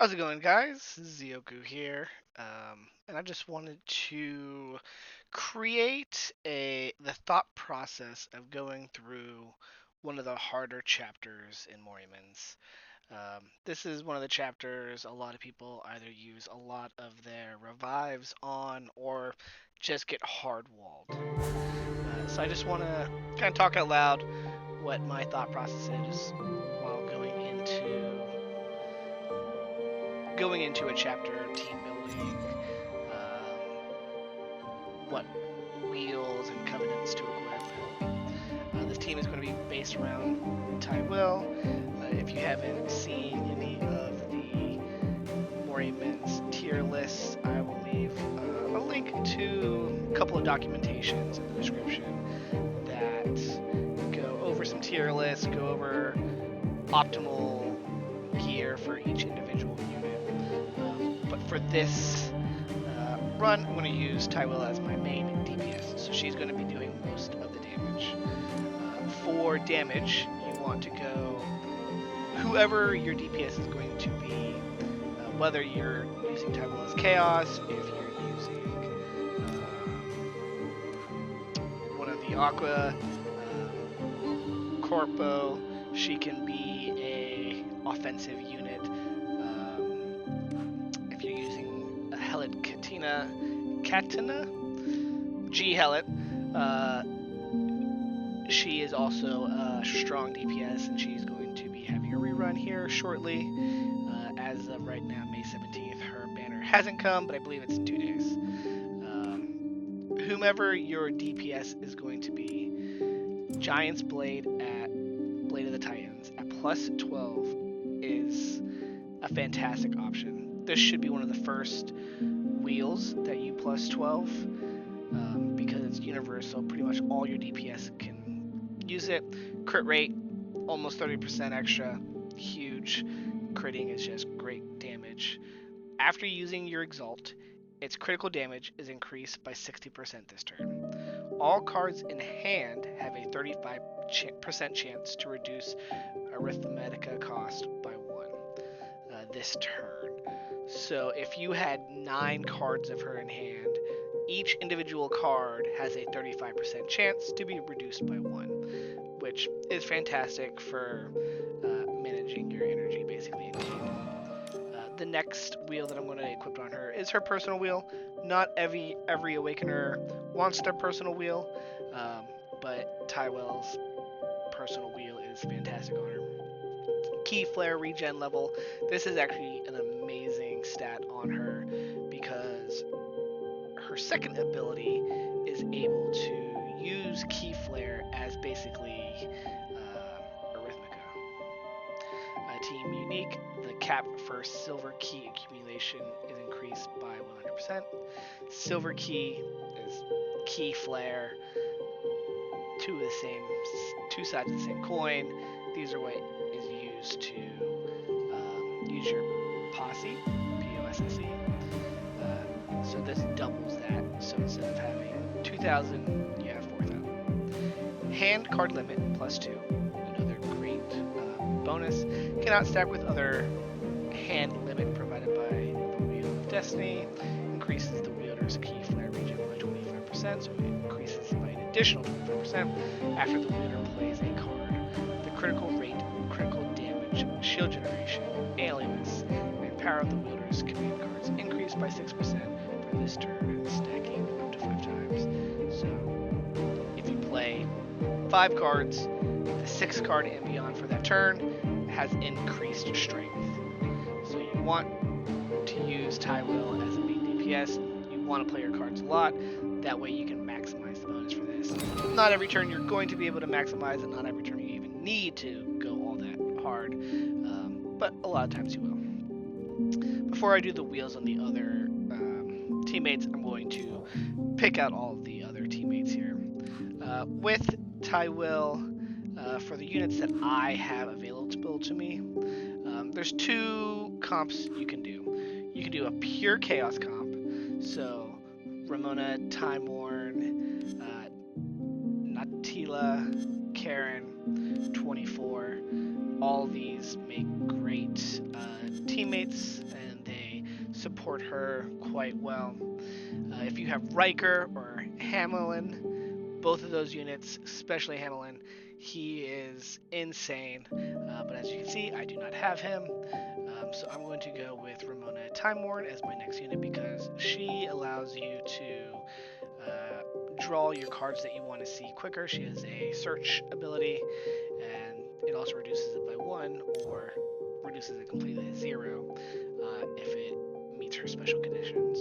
How's it going, guys? Zioku here, and I just wanted to create the thought process of going through one of the harder chapters in Morimens. This is one of the chapters a lot of people either use a lot of their revives on or just get hard walled. So I just want to kind of talk out loud what my thought process is while going into a chapter, team building, what wheels and covenants to equip. This team is going to be based around Ty Will. If you haven't seen any of the Morimens tier lists, I will leave a link to a couple of documentations in the description that go over some tier lists, go over optimal gear for each individual unit. But for this run, I'm going to use Tywell as my main DPS, so she's going to be doing most of the damage. For damage, you want to go whoever your DPS is going to be, whether you're using Tywell as Chaos, if you're using one of the Aqua, Corpo, she can be a offensive unit. If you're using a Helot Katina, G Helot, she is also a strong DPS, and she's going to be having a rerun here shortly. As of right now, May 17th, her banner hasn't come, but I believe it's in 2 days. Whomever your DPS is going to be, Giant's Blade at Blade of the Titans at plus 12 is a fantastic option. This should be one of the first wheels that you plus 12 because it's universal. Pretty much all your DPS can use it. Crit rate, almost 30% extra. Huge. Critting is just great damage. After using your Exalt, its critical damage is increased by 60% this turn. All cards in hand have a 35% chance to reduce Arithmetica cost by 1 this turn. So if you had 9 cards of her in hand, each individual card has a 35% chance to be reduced by 1, which is fantastic for managing your energy basically in game. The next wheel that I'm going to equip on her is her personal wheel. Not every Awakener wants their personal wheel, but Tywell's personal wheel is fantastic on her. Key Flare regen level. This is actually an amazing stat on her because her second ability is able to use Key Flare as basically Arithmetica. Team Unique, the cap for Silver Key accumulation is increased by 100%. Silver Key is Key Flare, two sides of the same coin. These are what is used to use your posse, P-O-S-S-E. So this doubles that. So instead of having 2,000, you have 4,000. Hand card limit plus 2. Another great bonus. Cannot stack with other hand limit provided by the Wheel of Destiny. Increases the wielder's Key Flare regen by 25%, so it increases by an additional 25% after the wielder plays a card. The critical rate, critical damage, shield generation, alias, and power of the wielder's command cards increase by 6% for this turn, stacking up to 5 times. So if you play 5 cards, the 6th card and beyond for that turn has increased strength. So you want to use Tywell as a main DPS. You want to play your cards a lot. That way you can maximize the bonus for this. Not every turn you're going to be able to maximize it. Not every turn you even need to go all that hard. But a lot of times you will. Before I do the wheels on the other teammates, I'm going to pick out all of the other teammates here. With Tywell, for the units that I have available to me, there's 2 comps you can do. You can do a pure Chaos comp, so Ramona, Timorn, Natila, Karen, 24. All these make great teammates support her quite well. If you have Riker or Hamelin, both of those units, especially Hamelin, he is insane. But as you can see, I do not have him. So I'm going to go with Ramona Time Worn as my next unit because she allows you to draw your cards that you want to see quicker. She has a search ability, and it also reduces it by 1 or reduces it completely to 0 if it meets her special conditions.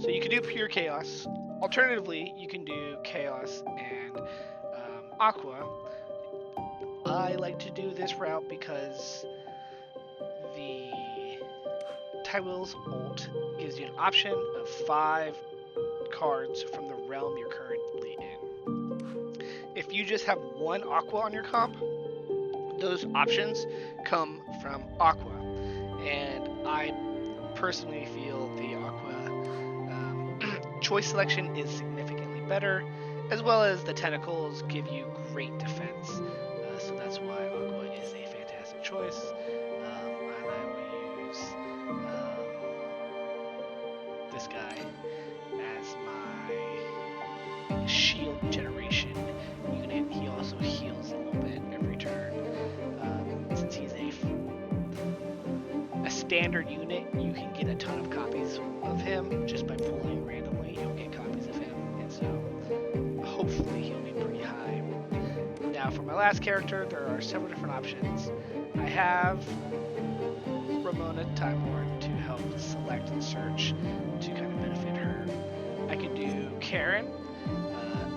So you can do pure chaos. Alternatively, you can do chaos and aqua. I like to do this route because the Tywill's ult gives you an option of 5 cards from the realm you're currently in. If you just have 1 aqua on your comp, those options come from aqua, and I personally feel the aqua choice selection is significantly better, as well as the tentacles give you great defense. So that's why aqua is a fantastic choice. And I will use this guy as my shield generation unit. He also heals a little bit every turn. Since he's a standard unit, you can get a ton of copies of him just by pulling randomly. You'll get copies of him, and so hopefully he'll be pretty high. Now for my last character, there are several different options. I have Ramona Time Worn to help select and search to kind of benefit her. I could do Karen.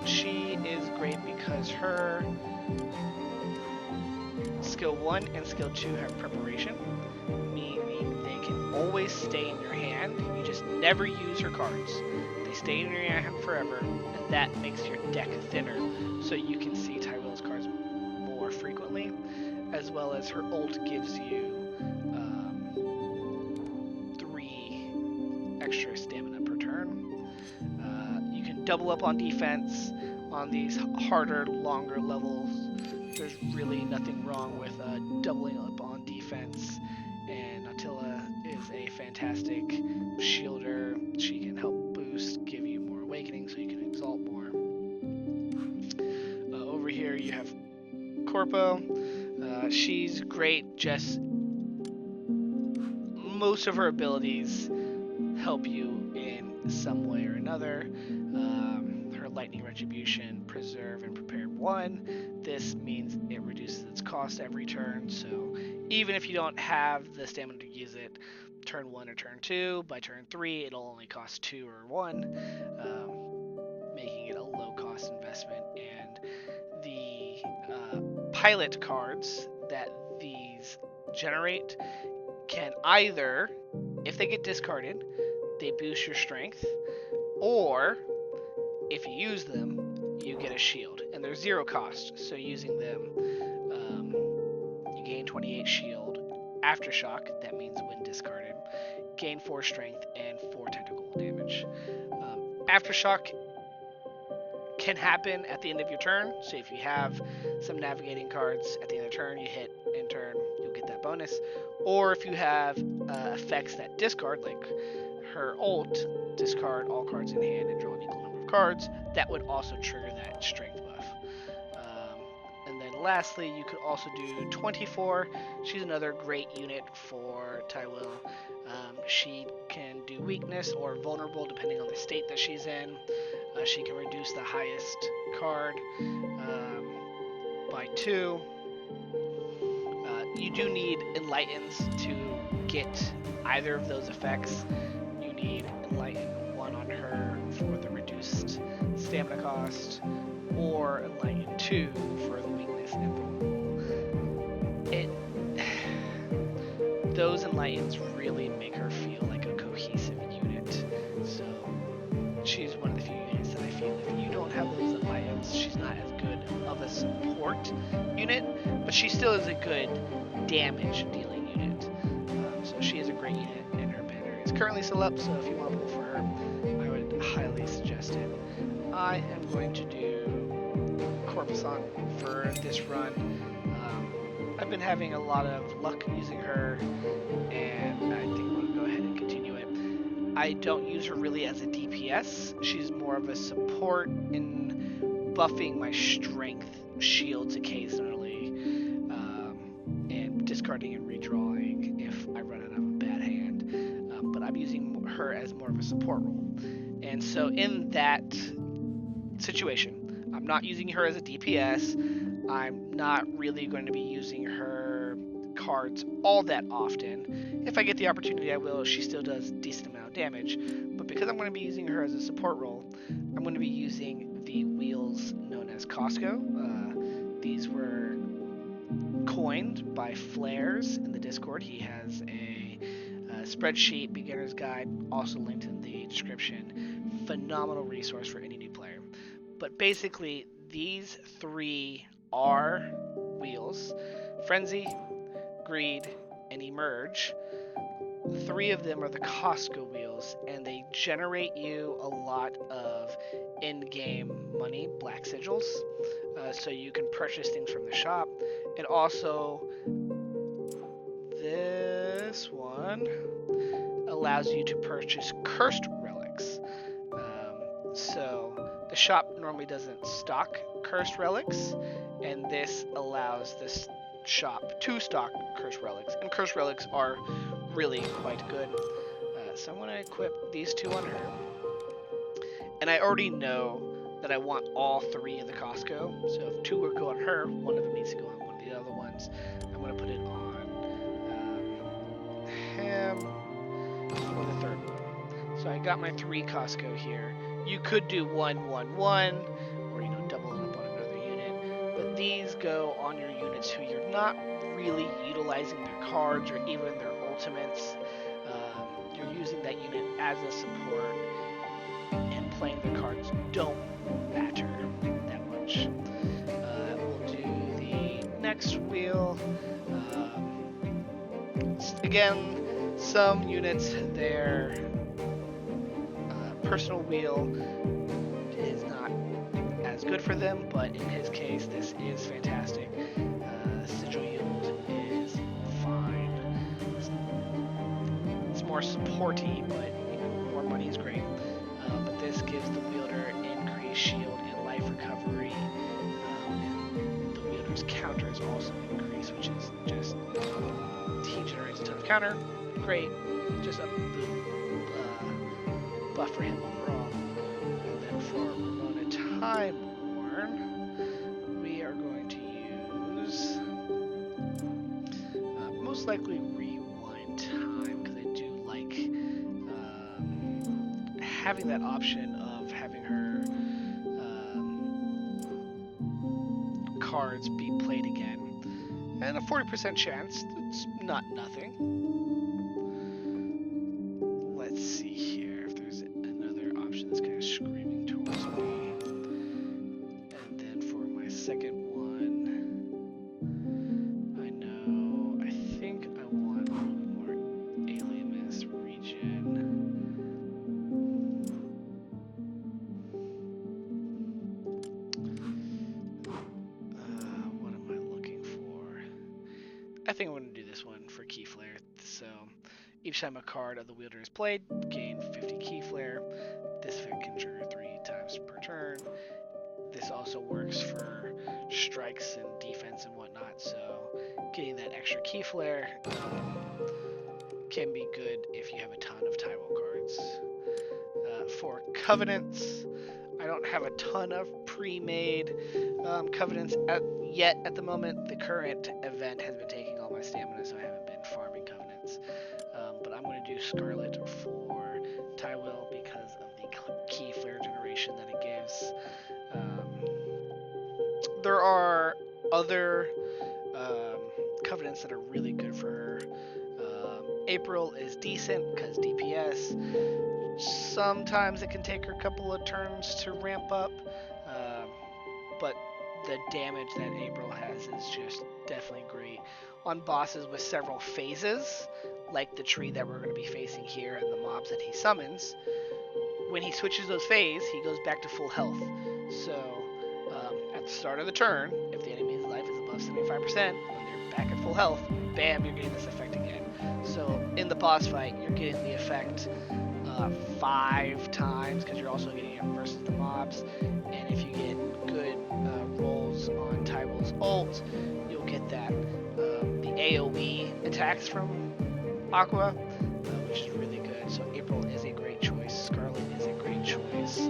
She is great because her skill 1 and skill 2 have preparation, meaning they can always stay in your hand. You just never use her cards. They stay in your hand forever, and that makes your deck thinner, so you can see Tyrell's cards more frequently, as well as her ult gives you 3 extra stamina per turn. You can double up on defense on these harder, longer levels. There's really nothing wrong with doubling up on defense, and Attila is a fantastic shielder. She can help boost, give you more awakening so you can exalt more. Over here you have Corpo. She's great, just most of her abilities help you in some way or another. Her Lightning Retribution, Preserve, and Prepared 1. This means it reduces its cost every turn, so even if you don't have the stamina to use it turn 1 or turn 2, by turn 3 it'll only cost 2 or 1, making it a low cost investment. And the pilot cards that these generate can either, if they get discarded, they boost your strength, or if you use them, you get a shield, and they're 0 cost, so using them, you gain 28 shield. Aftershock, that means when discarded, gain 4 strength and 4 tentacle damage. Aftershock can happen at the end of your turn, so if you have some navigating cards at the end of the turn, you hit end turn, you'll get that bonus. Or if you have effects that discard, like her ult, discard all cards in hand and draw an equal number of cards, that would also trigger that strength buff. And then lastly, you could also do 24. She's another great unit for Tywil. She can do weakness or vulnerable depending on the state that she's in. She can reduce the highest card by 2. You do need Enlightens to get either of those effects. You need Enlighten 1 on her for the reduced stamina cost, or Enlighten 2 for the weakness and vulnerable. Those Enlightens really make her feel like a cohesive unit. So she's one of the few units that I feel if you don't have those Enlightens, she's not as good of a support unit, but she still is a good damage dealing unit. So she is a great unit, and her banner is currently still up, so if you want to pull for her, I would highly suggest it. I am going to do Corpusant for this run. I've been having a lot of luck using her, and I think I'm going to go ahead and continue it. I don't use her really as a DPS. She's more of a support in buffing my strength shields occasionally, and discarding and redrawing if I run out of a bad hand. But I'm using her as more of a support role. And so in that situation, I'm not using her as a DPS. I'm not really going to be using her cards all that often. If I get the opportunity, I will. She still does a decent amount of damage. But because I'm going to be using her as a support role, I'm going to be using the wheels known as Costco. These were coined by Flares in the Discord. He has a spreadsheet, beginner's guide, also linked in the description. Phenomenal resource for any new player. But basically, these three are wheels: Frenzy, Greed, and Emerge. Three of them are the Costco wheels, and they generate you a lot of in-game money, black sigils, so you can purchase things from the shop. And also, this one allows you to purchase cursed relics. So the shop normally doesn't stock cursed relics, and this allows this shop to stock cursed relics, and cursed relics are really quite good. So I'm going to equip these two on her, and I already know that I want all three of the Costco, so if two will go on her, one of them needs to go on one of the other ones. I'm going to put it on him for the third one. So I got my three Costco here. You could do 1-1-1, or double it up on another unit, but these go on your units who you're not really utilizing their cards or even their ultimates. You're using that unit as a support, and playing their cards don't matter that much. We'll do the next wheel. Again, some units, their personal wheel is not as good for them, but in his case, this is fantastic. Sigil yield is fine. It's more supporty, but more money is great. But this gives the wielder increased shield and life recovery. And the wielder's counter is also increased, which is just, he generates a ton of counter. Great. Just a buff for him overall. And then for Ramona Timeworn, we are going to use most likely rewind time, because I do like having that option of having her cards be played again. And a 40% chance, it's not nothing. Let's see here if there's another option that's kind of screaming towards me. And then for my second one, I think I want a little bit more Alienist region. What am I looking for? I think I'm going to do this one for Key Flare. So each time a card of the wielder is played, gain 50 Key Flare. This effect can trigger 3 times per turn. This also works for strikes and defense and whatnot, so getting that extra Key Flare can be good if you have a ton of Tyrell cards. For Covenants, I don't have a ton of pre-made Covenants yet at the moment. The current event has been taking all my stamina, so I haven't been farming Covenants. But I'm going to do Scarlet for Tywell because of the Key Flare generation that it gives. There are other Covenants that are really good for her. April is decent because DPS. Sometimes it can take her a couple of turns to ramp up, but the damage that April has is just definitely great. On bosses with several phases, like the tree that we're going to be facing here and the mobs that he summons, when he switches those phases, he goes back to full health. So at the start of the turn, if the enemy's life is above 75%, when they're back at full health, bam, you're getting this effect again. So in the boss fight, you're getting the effect 5 times, because you're also getting it versus the mobs. And if you get good rolls on Tyrole's ult, you'll get that the AoE attacks from Aqua, which is really good. So April is a great choice. Scarlet is a great choice.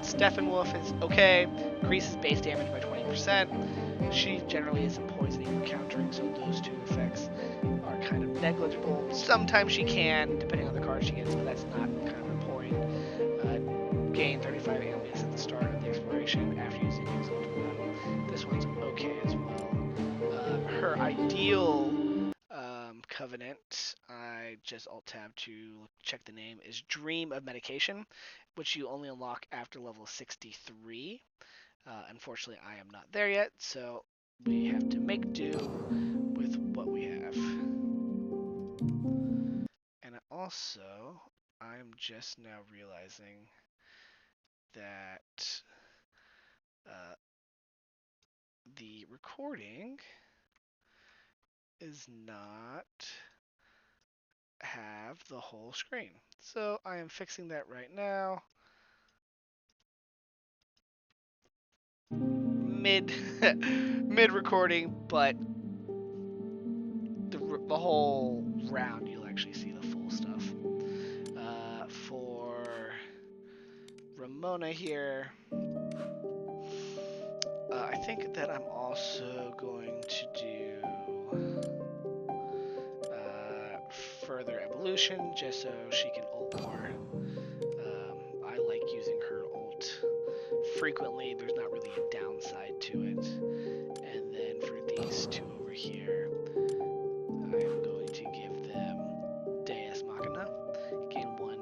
Steppenwolf is okay. Increases base damage by 20%. She generally isn't poisoning or countering, so those two effects are kind of negligible. Sometimes she can, depending on the card she gets, but that's not kind of her point. Gain 35 ailments at the start of the exploration after using his ultimate battle. This one's okay as well. Her ideal covenant, I just alt-tab to check the name, is Dream of Medication, which you only unlock after level 63. Unfortunately, I am not there yet, so we have to make do with what we have. And also, I'm just now realizing that the recording is not have the whole screen. So I am fixing that right now. Mid recording, but the whole round you'll actually see the full stuff. For Ramona here, I think that I'm also going to do further evolution, just so she can ult more. I like using her ult frequently. There's not really a downside to it. And then for these two over here, I am going to give them Deus Machina. Gain 1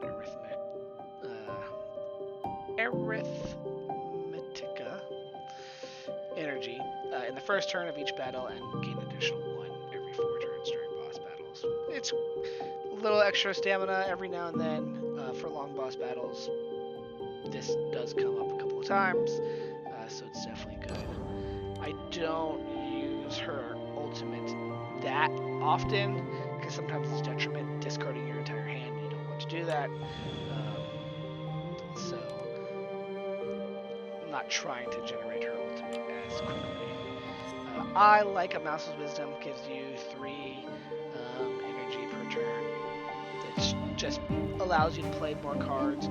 arithmetica energy in the first turn of each battle, and gain additional 1 every 4 turns during boss battles. It's a little extra stamina every now and then for long boss battles. This does come up a couple of times, so it's definitely good. I don't use her ultimate that often, because sometimes it's detriment discarding your entire hand. You don't want to do that. So I'm not trying to generate her ultimate as quickly. I like a Mouse's Wisdom, gives you 3 energy per turn. It just allows you to play more cards.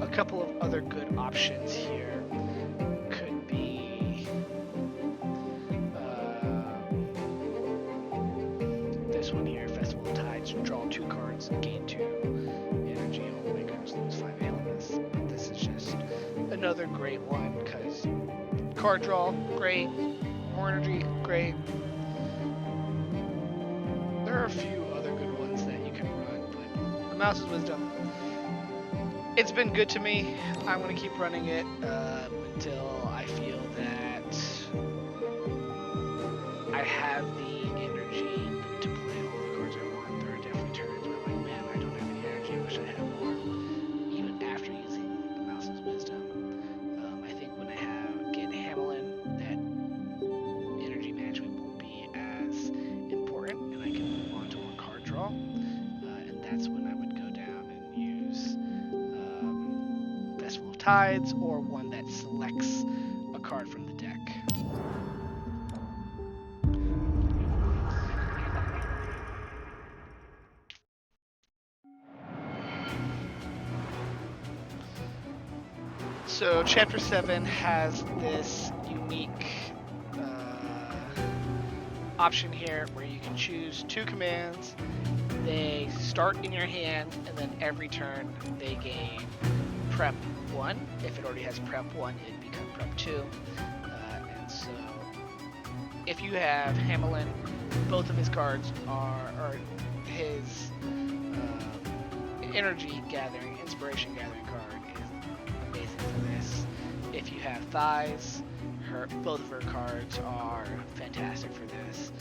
A couple of other good options here could be this one here, Festival of Tides. Draw 2 cards, gain 2 energy, only makers lose 5 ailments. But this is just another great one, because card draw, great. More energy, great. There are a few other good ones that you can run, but the Mouse's Wisdom, it's been good to me. I'm going to keep running it until I feel that I have the energy to play all the cards I want. There are definitely turns where I'm like, man, I don't have any energy. I wish I had more. Even after using the Mouse's Wisdom, I think when I get Hamelin, that energy management won't be as important, and I can move on to more card draw. And that's when I would go down and use Festival of Tides, or one that selects a card from the deck. So Chapter 7 has this unique option here where you can choose 2 commands. They start in your hand, and then every turn they gain Prep 1. If it already has Prep 1, it'd become Prep 2. And so if you have Hamelin, both of his cards are his energy gathering, inspiration gathering card is amazing for this. If you have Thighs, both of her cards are fantastic for this.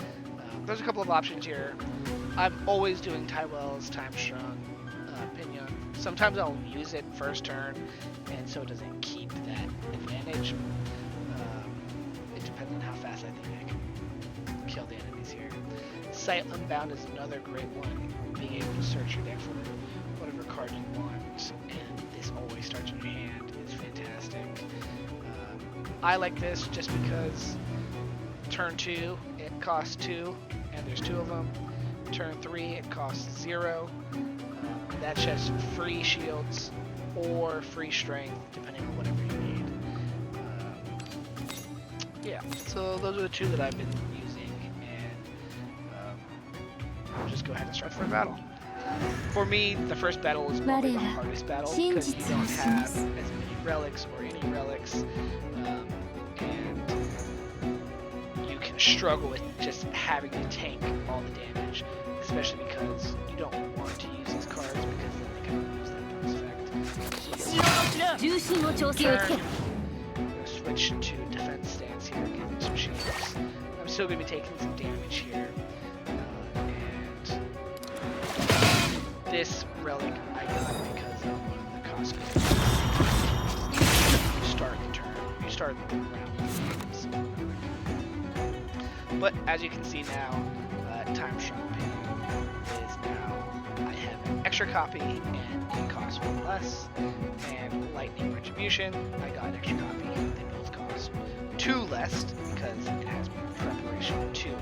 There's a couple of options here. I'm always doing Tywell's Time Strung Pinion. Sometimes I'll use it first turn, and so it doesn't keep that advantage. It depends on how fast I think I can kill the enemies here. Sight Unbound is another great one, being able to search your deck for whatever card you want, and this always starts in your hand. It's fantastic. I like this just because turn 2, it costs 2, and there's 2 of them. Turn 3, it costs 0. That's just free shields or free strength, depending on whatever you need. Yeah, so those are the 2 that I've been using, and I'll just go ahead and start the first battle. For me, the first battle is probably the hardest battle because you don't have as many relics or any relics, and you can struggle with just having to tank all the damage, especially because you don't want to use these cards because then they kind of lose that bonus effect. So turn, I'm going to switch to defense stance here, give them some shields. I'm still going to be taking some damage here, and this relic I got because of the cost. You start the turn, you start the round. But as you can see now, Time Shopping is now, I have an extra copy and it costs 1 less. And Lightning Retribution, I got an extra copy, they both cost 2 less because it has preparation 2,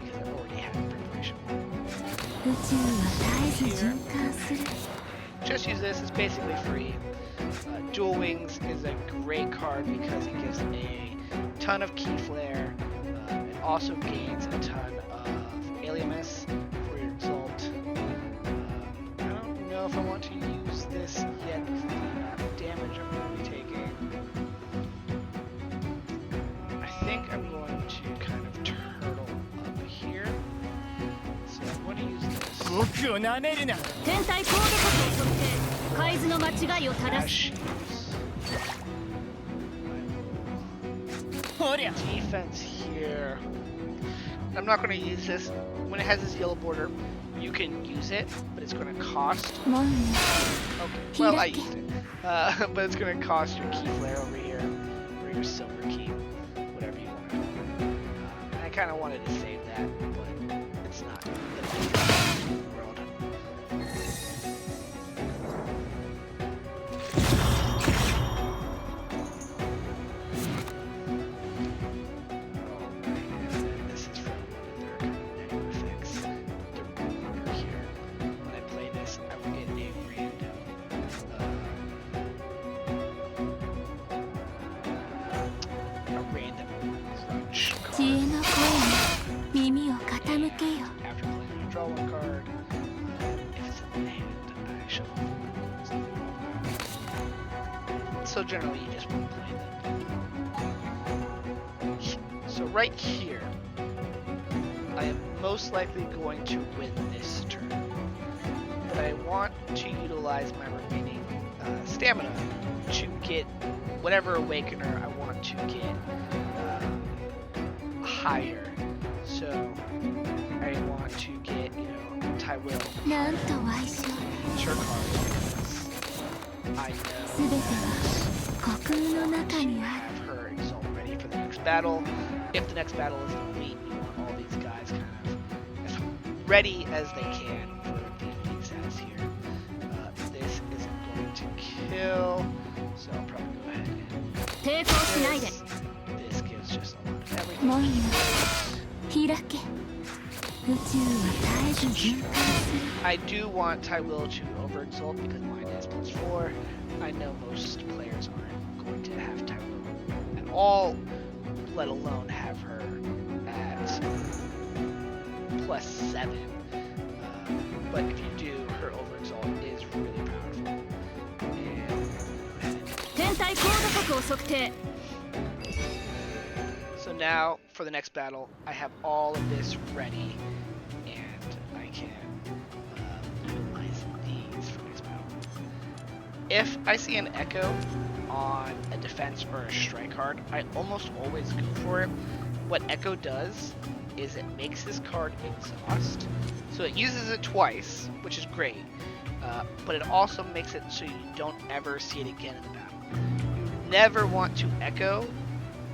because I already had preparation 1. Just use this, it's basically free. Dual Wings is a great card because it gives a ton of Key Flare. It also gains a ton of Aliamus for your result. I don't know if I want to use this yet because of the amount of damage I'm going to be taking. I think I'm going to kind of turtle up here. So I'm going to use this. Defense here. I'm not going to use this. When it has this yellow border, you can use it, but it's going to cost. Okay, well, I used it. But it's going to cost your Key Flare over here, or your Silver Key, whatever you want to call it. I kind of wanted to save that, but it's not the best in the world. So generally you just want to play them. So right here, I am most likely going to win this turn. But I want to utilize my remaining stamina to get whatever Awakener I want to get higher. So I want to get, Tai Will. Sure cards. I know to have her exalt ready for the next battle. If the next battle is elite, you want all these guys kind of as ready as they can for the elite status here. This isn't going to kill, so I'll probably go ahead and this gives just a lot of everything. I do want Tai Will to overexalt because mine is +4. I know most players aren't going to have Tai Will at all, let alone have her at +7. But if you do, her overexalt is really powerful. And so now for the next battle, I have all of this ready, and I can utilize these for next battle. If I see an Echo on a defense or a strike card, I almost always go for it. What Echo does is it makes this card exhaust, so it uses it twice, which is great, but it also makes it so you don't ever see it again in the battle. You never want to Echo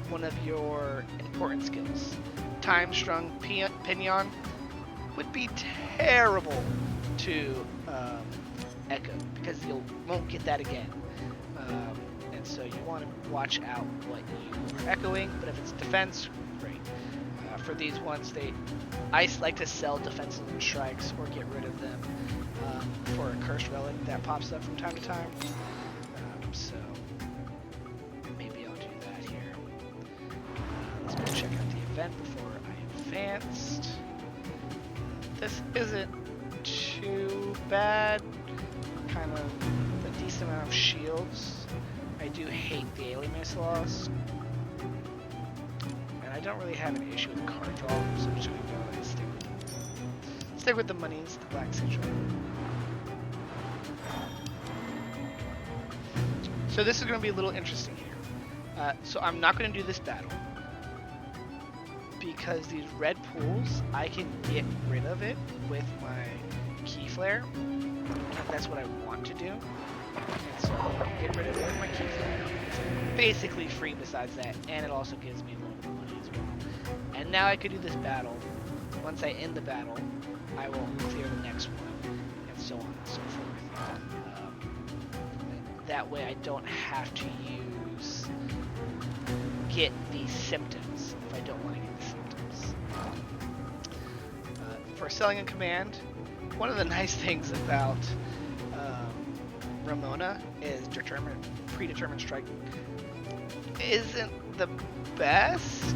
one of your important skills. time-strung Pinion would be terrible to echo, because you won't get that again. And so you want to watch out what you are echoing, but if it's defense, great. For these ones, I like to sell defenses and strikes or get rid of them for a cursed relic that pops up from time to time. So maybe I'll do that here. Let's go check out the event before I advanced. This isn't too bad. Kind of a decent amount of shields. I do hate the alien loss. And I don't really have an issue with card draw, so I'm just going to go and stick with the monies, the black sigil. So this is going to be a little interesting here. So I'm not going to do this battle, because these red pools, I can get rid of it with my key flare. That's what I want to do. And so I can get rid of it with my key flare. It's basically free besides that, and it also gives me a little bit of money as well. And now I could do this battle. Once I end the battle, I will clear the next one, and so on and so forth. That way I don't have to get these symptoms if I don't want to get the symptoms. For selling a command, one of the nice things about Ramona is predetermined strike isn't the best.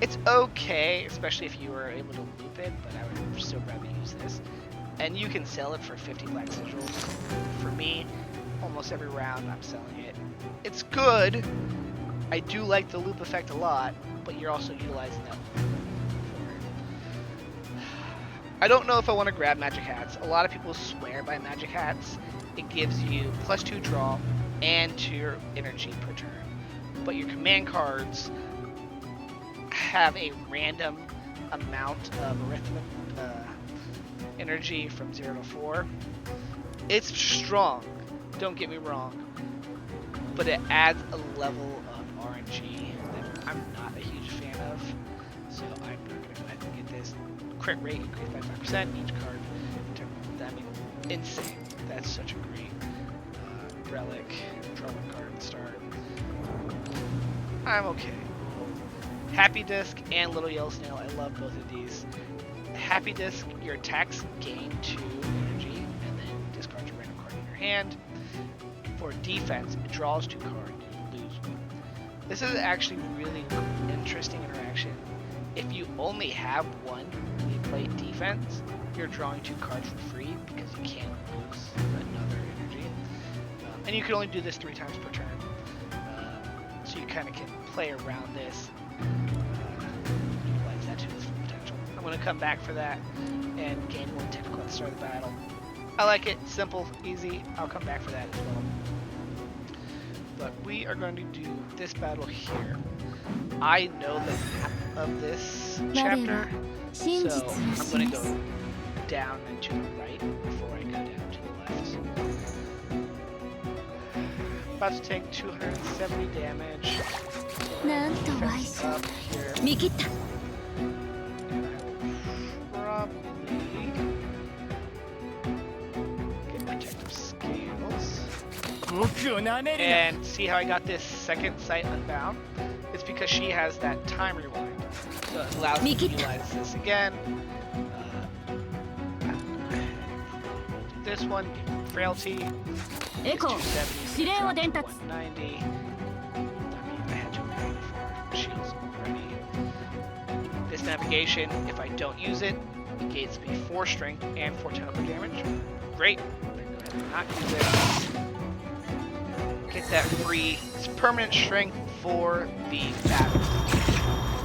It's okay, especially if you were able to loop it, but I would still rather use this. And you can sell it for 50 black sigils. For me, almost every round I'm selling it. It's good. I do like the loop effect a lot, but you're also utilizing that for it. I don't know if I want to grab magic hats. A lot of people swear by magic hats. It gives you +2 draw and 2 energy per turn. But your command cards have a random amount of energy from 0 to 4. It's strong, don't get me wrong, but it adds a level of RNG that I'm not a huge fan of. So I'm not going to go ahead and get this. Crit rate increased by 5%. Each card, I mean, insane. That's such a great relic. Draw one card at the start. I'm okay. Happy Disc and Little Yellow Snail, I love both of these. Happy Disc, your attacks gain 2 energy, and then discard your random card in your hand. For defense, it draws 2 cards, you lose 1. This is actually really interesting interaction. If you only have 1 when you play defense, you're drawing 2 cards for free because you can't lose another energy. And you can only do this 3 times per turn. So you kind of can play around this. Utilize that to its full potential. I'm going to come back for that and gain 1 technical at the start of the battle. I like it. Simple, easy. I'll come back for that as well. But we are going to do this battle here. I know the map of this chapter, so I'm going to go down and to the right before I go down to the left. About to take 270 damage. Defense up here. And I will probably get protective scales. And see how I got this second sight unbound? It's because she has that time rewind. So it allows me to utilize this again. Do this one, frailty. Echo. 270, 190. I mean, I had to remove for shields already. This navigation, if I don't use it, it gains me 4 strength and 4 technical damage. Great. I'm going to go ahead and not use it. Get that free. It's permanent strength for the battle.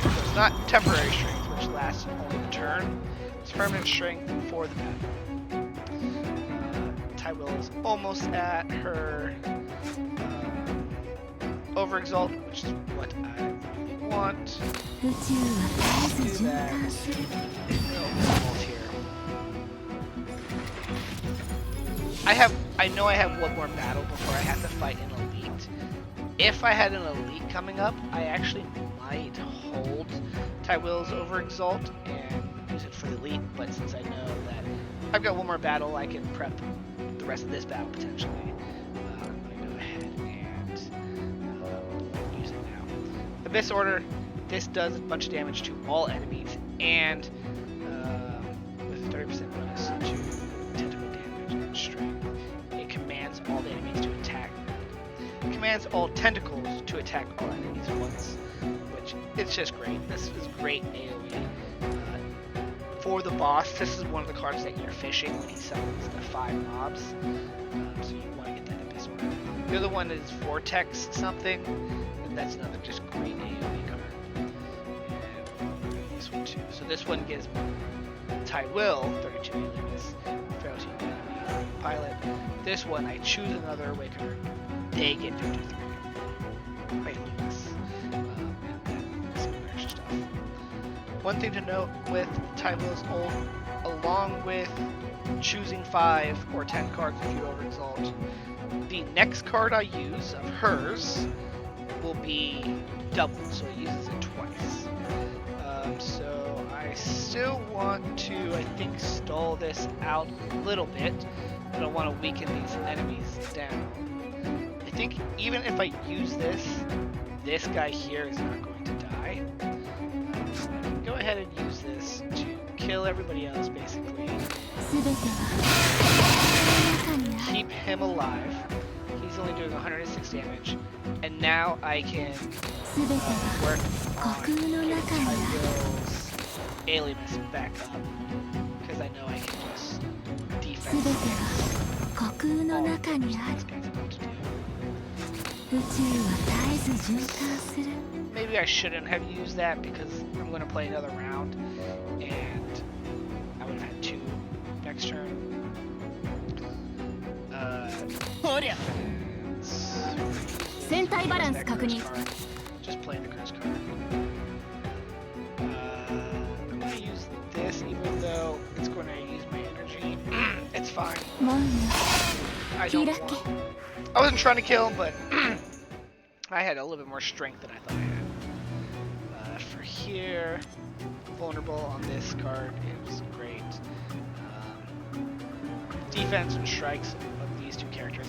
So it's not temporary strength, which lasts only a turn. It's permanent strength for the battle. Tywell is almost at her overexalt, which is what I really want. Do that. Almost here. I know I have 1 more battle before I have to fight an elite. If I had an elite coming up, I actually might hold Tywill's Overexalt and use it for the elite, but since I know that I've got one more battle, I can prep the rest of this battle potentially. I'm going to go ahead and use it now. Abyss Order, this does a bunch of damage to all enemies, and with 30% bonus to tentacle damage and strength, it commands all the enemies to attack. It commands all tentacles to attack all enemies once, which it's just great. This is great AoE. For the boss, this is one of the cards that you're fishing when he summons the 5 mobs, so you want to get that Abyss Order. The other one is Vortex something, and that's another just great AoE card. And this one too. So this one gives Tywill 32 alias, frailty enemy pilot. This one, I choose another away card. They get 53. Quite alias. And some extra stuff. One thing to note with Tywill's ult, along with choosing 5 or 10 cards if you overexalt, the next card I use of hers will be doubled, so it uses it twice. So I still want to, I think, stall this out a little bit, but I want to weaken these enemies down. I think even if I use this guy here is not going to die. So I can go ahead and use this to kill everybody else, basically. Keep him alive. He's only doing 106 damage. And now I can work on getting Tywill's alias back up. Because I know I can just defense all the things this guy's about to do. Maybe I shouldn't have used that because I'm going to play another round and I would have had 2 next turn. Just playing the curse card. I'm going to use this even though it's going to use my energy. It's fine. I don't want... I wasn't trying to kill him, but I had a little bit more strength than I thought I had. For here, vulnerable on this card is great. Defense and strikes of these 2 characters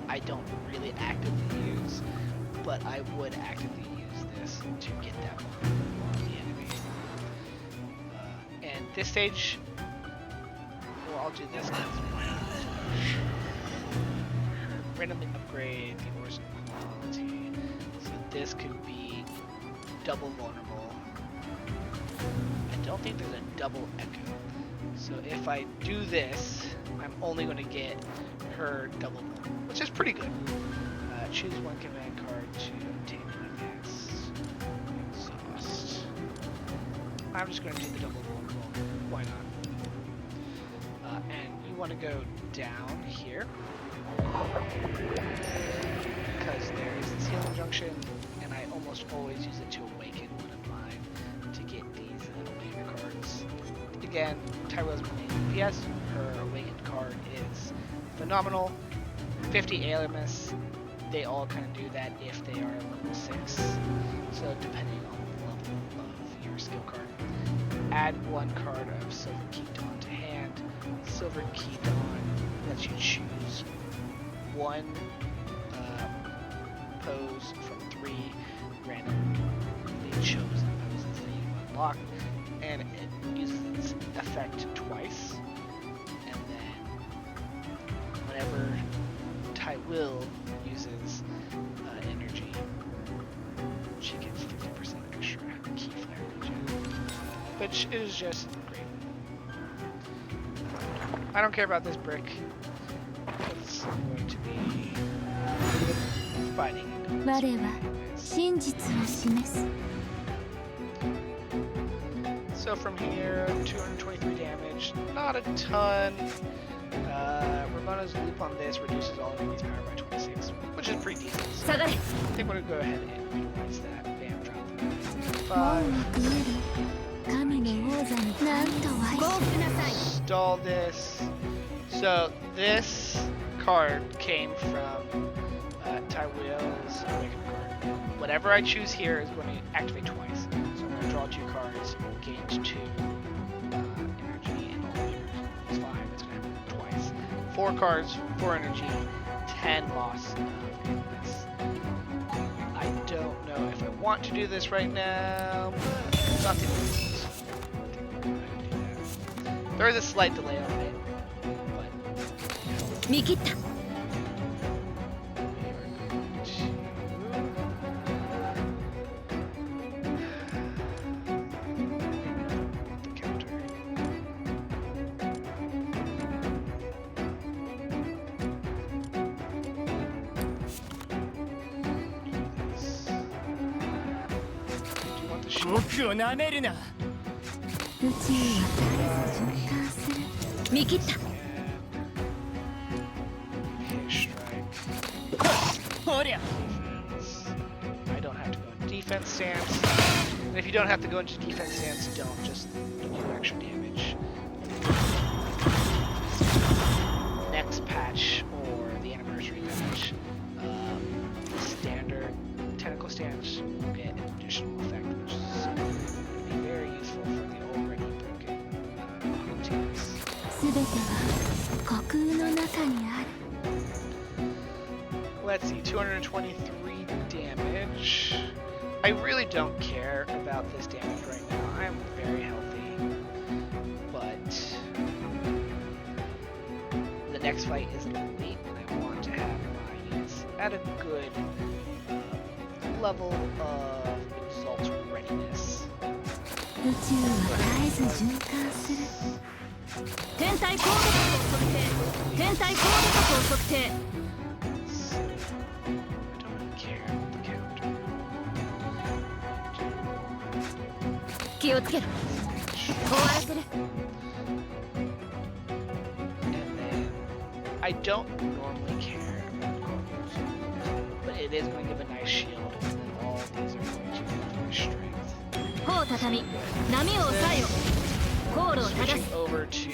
I don't really actively use, but I would actively use this to get that vulnerable on the enemy. And this stage, well, I'll do this because randomly upgrade the Orson quality. So this could be double vulnerable. I don't think there's a double echo. So if I do this, I'm only going to get her double vulnerable, which is pretty good. Choose 1 command card to obtain an advance. Exhaust. I'm just going to do the double vulnerable. Why not? And you want to go down here. Because there is this healing junction, and I almost always use it to awaken one of mine to get these awakened cards. Again, Tywill's main DPS, her awakened card is phenomenal. 50 alias, they all kind of do that if they are level 6. So depending on the level of your skill card. Add 1 card of Silver Key Dawn to hand. Silver Key Dawn lets you choose 1 pose from 3 randomly chosen poses that you unlock, and it uses its effect twice. And then whenever Tywill uses energy, she gets 50% extra key flare regen, which is just great. I don't care about this brick because I'm going to be fighting. So from here, 223 damage, not a ton. Ramona's loop on this reduces all enemies' power by 26, which is pretty decent. So I think we're going to go ahead and utilize that. Bam, drop that. 5. Stall this. So this card came from Tywill's awakened card. whatever I choose here is going to activate twice. So I'm going to draw 2 cards, gain 2 energy, and all use 5. It's going to happen twice. 4 cards, 4 energy, 10 loss of illness. I don't know if I want to do this right now, but it's not the end of the world. I think we're going to do that. There is a slight delay on it, but... Mikita. I don't have to go into defense stance. And if you don't have to go into defense stance, don't just do extra damage. Next patch or the anniversary patch, standard tentacle stance will get an additional effect, which is going to be very useful for the already broken teams. Let's see, 223 damage. I really don't care about this damage right now. I'm very healthy, but the next fight is elite, and I want to have my units at a good level of exalt readiness. And then I don't normally care about corpus, but it is going to give a nice shield, and then all these are going to give my strength. Switching over to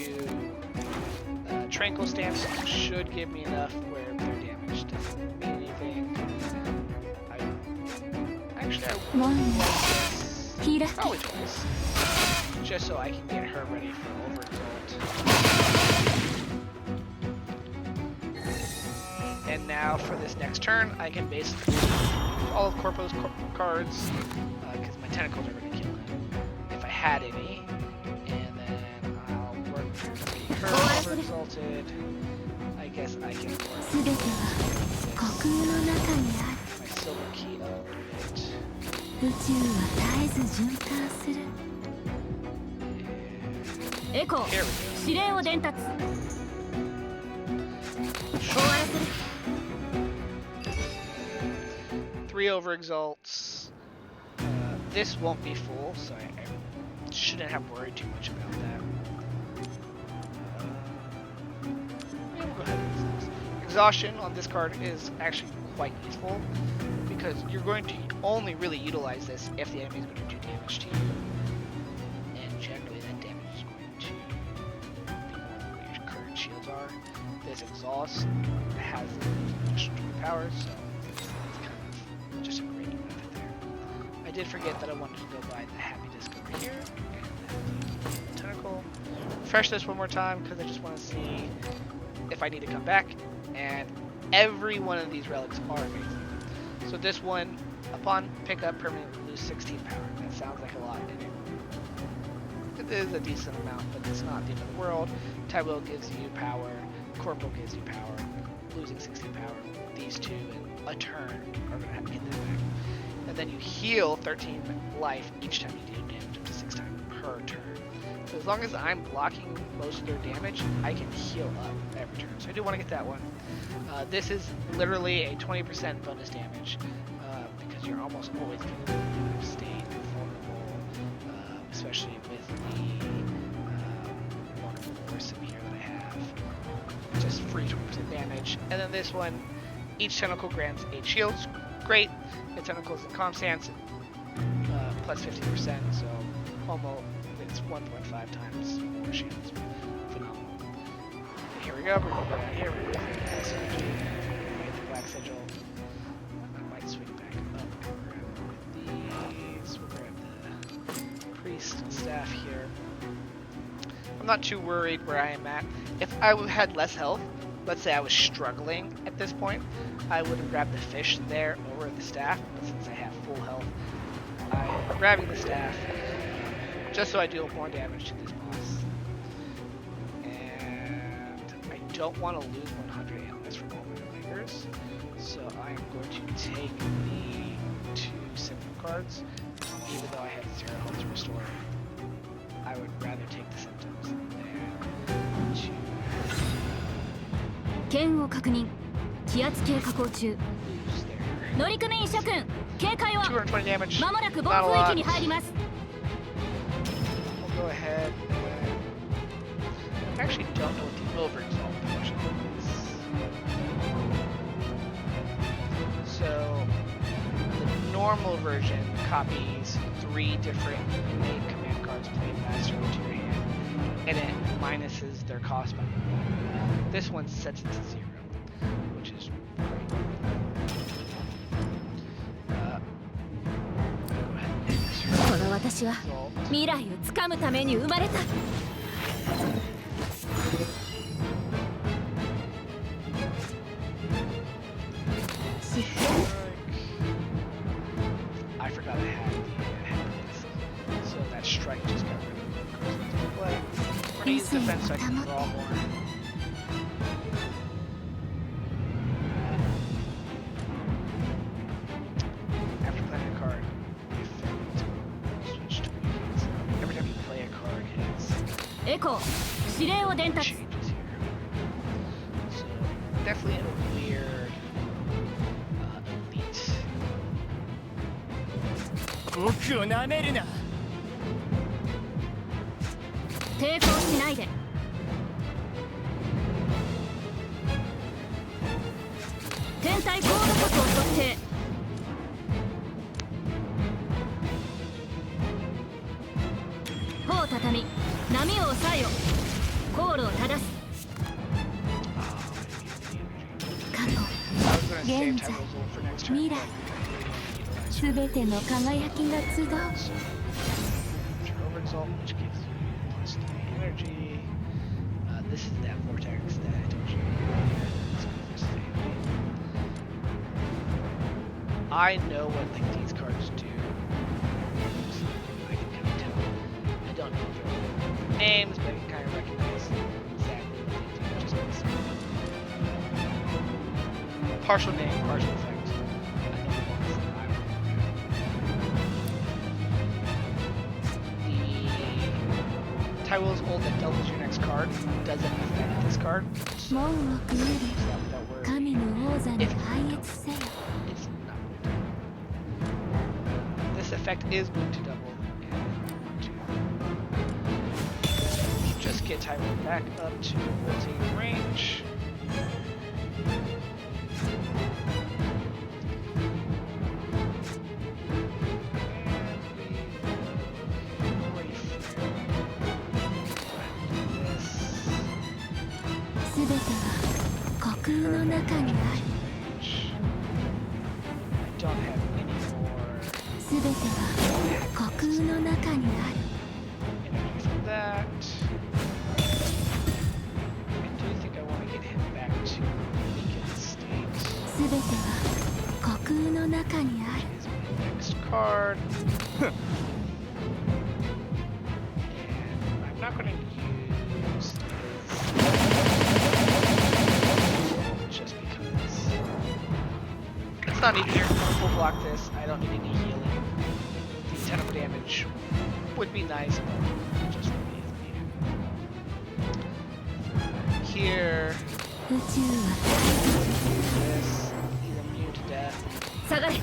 tranquil stance should give me enough where their damage doesn't mean anything. I want this probably twice, just so I can get her ready for overexalt. And now for this next turn, I can basically use all of Corpo's cards because my tentacles are going to kill him if I had any, and then I'll work to get her overexalted. I guess I can work my silver key up a bit. Here we go. 3 overexalts. This won't be full, so I shouldn't have worried too much about that. Yeah, we'll go ahead and use this. Exhaustion on this card is actually quite useful because you're going to only really utilize this if the enemy is going to do damage to you. And generally that damage is going to be more than what your current shields are. This exhaust has additional power, so it's kind of just a great benefit there. I did forget that I wanted to go by the happy disc over here, and then the tentacle. Refresh this one more time because I just want to see if I need to come back, and every one of these relics are amazing. So this one, upon pickup, permanently lose 16 power. That sounds like a lot, and it is a decent amount, but it's not the end of the world. Tywil gives you power, Corporal gives you power, losing 16 power. These two in a turn are going to have to get them back. And then you heal 13 life each time you do damage, up to 6 times per turn. So as long as I'm blocking most of their damage, I can heal up every turn. So I do want to get that one. This is literally a 20% bonus damage because you're almost always going to stay vulnerable, especially with the wonderful Orsim here that I have. Just free 20% damage. And then this one, each tentacle grants 8 shields. Great. The tentacles in calm stance, plus 50%, so almost it's 1.5 times more shields. Phenomenal. Okay, here we go. We're going to go down here. We're going to get the black sigil. I might swing back up. staff here. I'm not too worried where I am at. If I had less health, let's say I was struggling at this point, I would have grabbed the fish there over the staff, but since I have full health, I'm grabbing the staff just so I deal more damage to this boss. And I don't want to lose 100 ALS from all my lingers, so I am going to take the 2 symptom cards, even though I have 0 health to restore. I would rather take the symptoms than to 剣を確認。気圧計下降中。 lose there. 乗組員諸君、警戒を。 220 damage. まもなく暴 Not a 風 lot. 域に入ります。 We'll go ahead and... I actually don't know what the overexalt portion is. So, the normal version copies 3 different main command cards played faster into your hand, and it minuses their cost by 1. This one sets it to 0, which is great. Go ahead and use この私は result. 未来をつかむために生まれた。 I forgot I had the so that strike just got rid of the cards into play. We're gonna use defense so I can draw more. After playing a card, the effect switch to weakness. Every time you play a card, his エコー、指令を伝達。 changes here. So definitely a weird elite. 僕を舐めるな。抵抗しないで。天体高度速を測定。帆を畳み、波を抑えよ。航路を正す。過去、 I was gonna save Genza. Tyro's ult for next turn. 未来、すべての輝きが集う。 Your overexalt, which gives you plus 3 energy. This is that vortex that I told you. Let's go for safety. I know what like these cards do. So I can kind of tell. I don't know their names, but I can kind of recognize exactly what they do. Just based on partial name, partial effect. I know the ones that I the Tyrell's ult that doubles your next card doesn't affect this card. So 門をくぐり、 use that without worry. 神の王座に拝謁せよ。 It's not going to. This effect is going to double, and I want to just get Tyrell back up to ulting range. And we すべては虚空の中にある。 I don't have any more すべては虚空の中にある。 energy from that. I do think I want to get him back to weakened state. すべては虚空の中にある。 Is my next card. And I'm not going to use his just because it's not easier. I'm gonna full block this. I don't need any healing. The 10 of damage would be nice, but just for me is needed. Here, 宇宙は this, he's immune to death. 下がれ。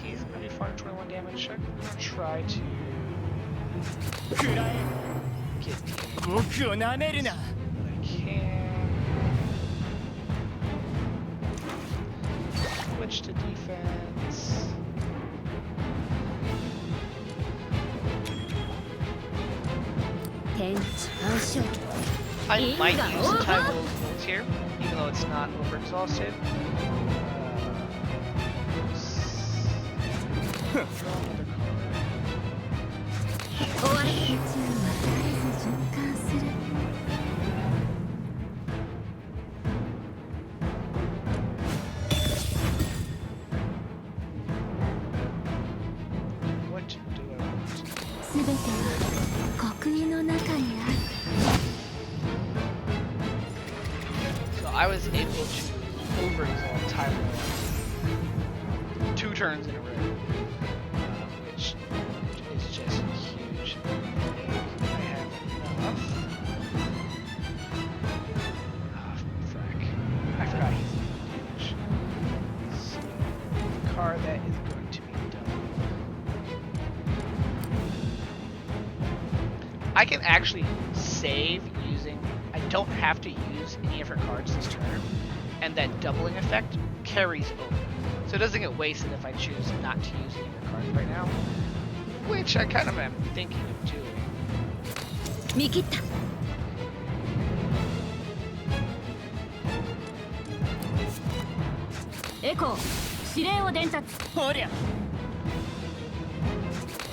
He's already 421 damage. I'm gonna try to くらえ。 get the 僕を舐めるな。 what I can. Switch to defense. I might use the Tyrell ult here, even though it's not overexhausted. Draw another card. 終わる。宇宙は絶えず循環する。 What do I want? すべては刻印の中にある。 So I was able to overexalt Tyrell 2 turns in a row, which is just huge. I have enough. Oh, frack. I forgot he's damage. So, the card that is going to be done. I can actually save using. I don't have to use any of her cards this turn, and that doubling effect carries over. So it doesn't get wasted if I choose not to use any of her cards right now, which I kind of am thinking of doing. 見切った。エコー、指令を伝達。ほりゃ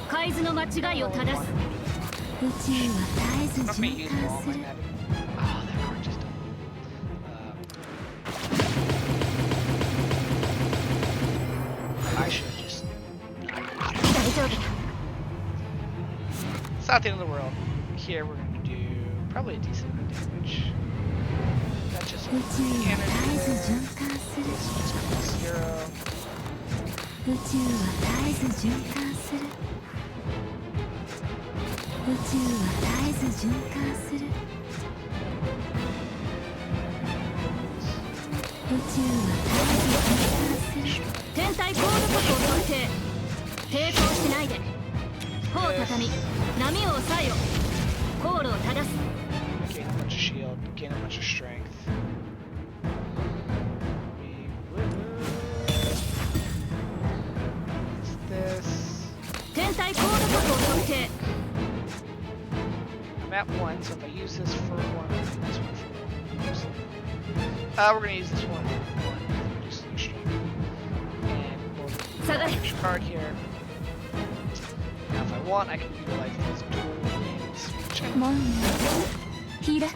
海図の間違いを正す。宇宙は絶えず I'm not going to 循 use all 環 my する。 magic. Oh, that card just doubled. I should have just. 大丈夫だ。 It's not the end of the world. Here we're going to do probably a decent amount of damage. That's just 宇宙は絶えず there. 循環する。 This just becomes 0. 宇宙は絶えず循環する。宇宙は絶えず循環する。宇宙は絶えず循環する。天体コード速を測定。抵抗しないで。砲を畳み、波を抑えよ。航路を正す。 Gain a bunch of shield, gain a bunch of strength. We will. What's this? 天体高度速を測定。 I'm at 1, so if I use this for 1, I'll use this one for 1. We're gonna use this one. Just use strength. And we'll do an extra card here. Now, if I want, I can utilize these dual wings, which I 門を開け。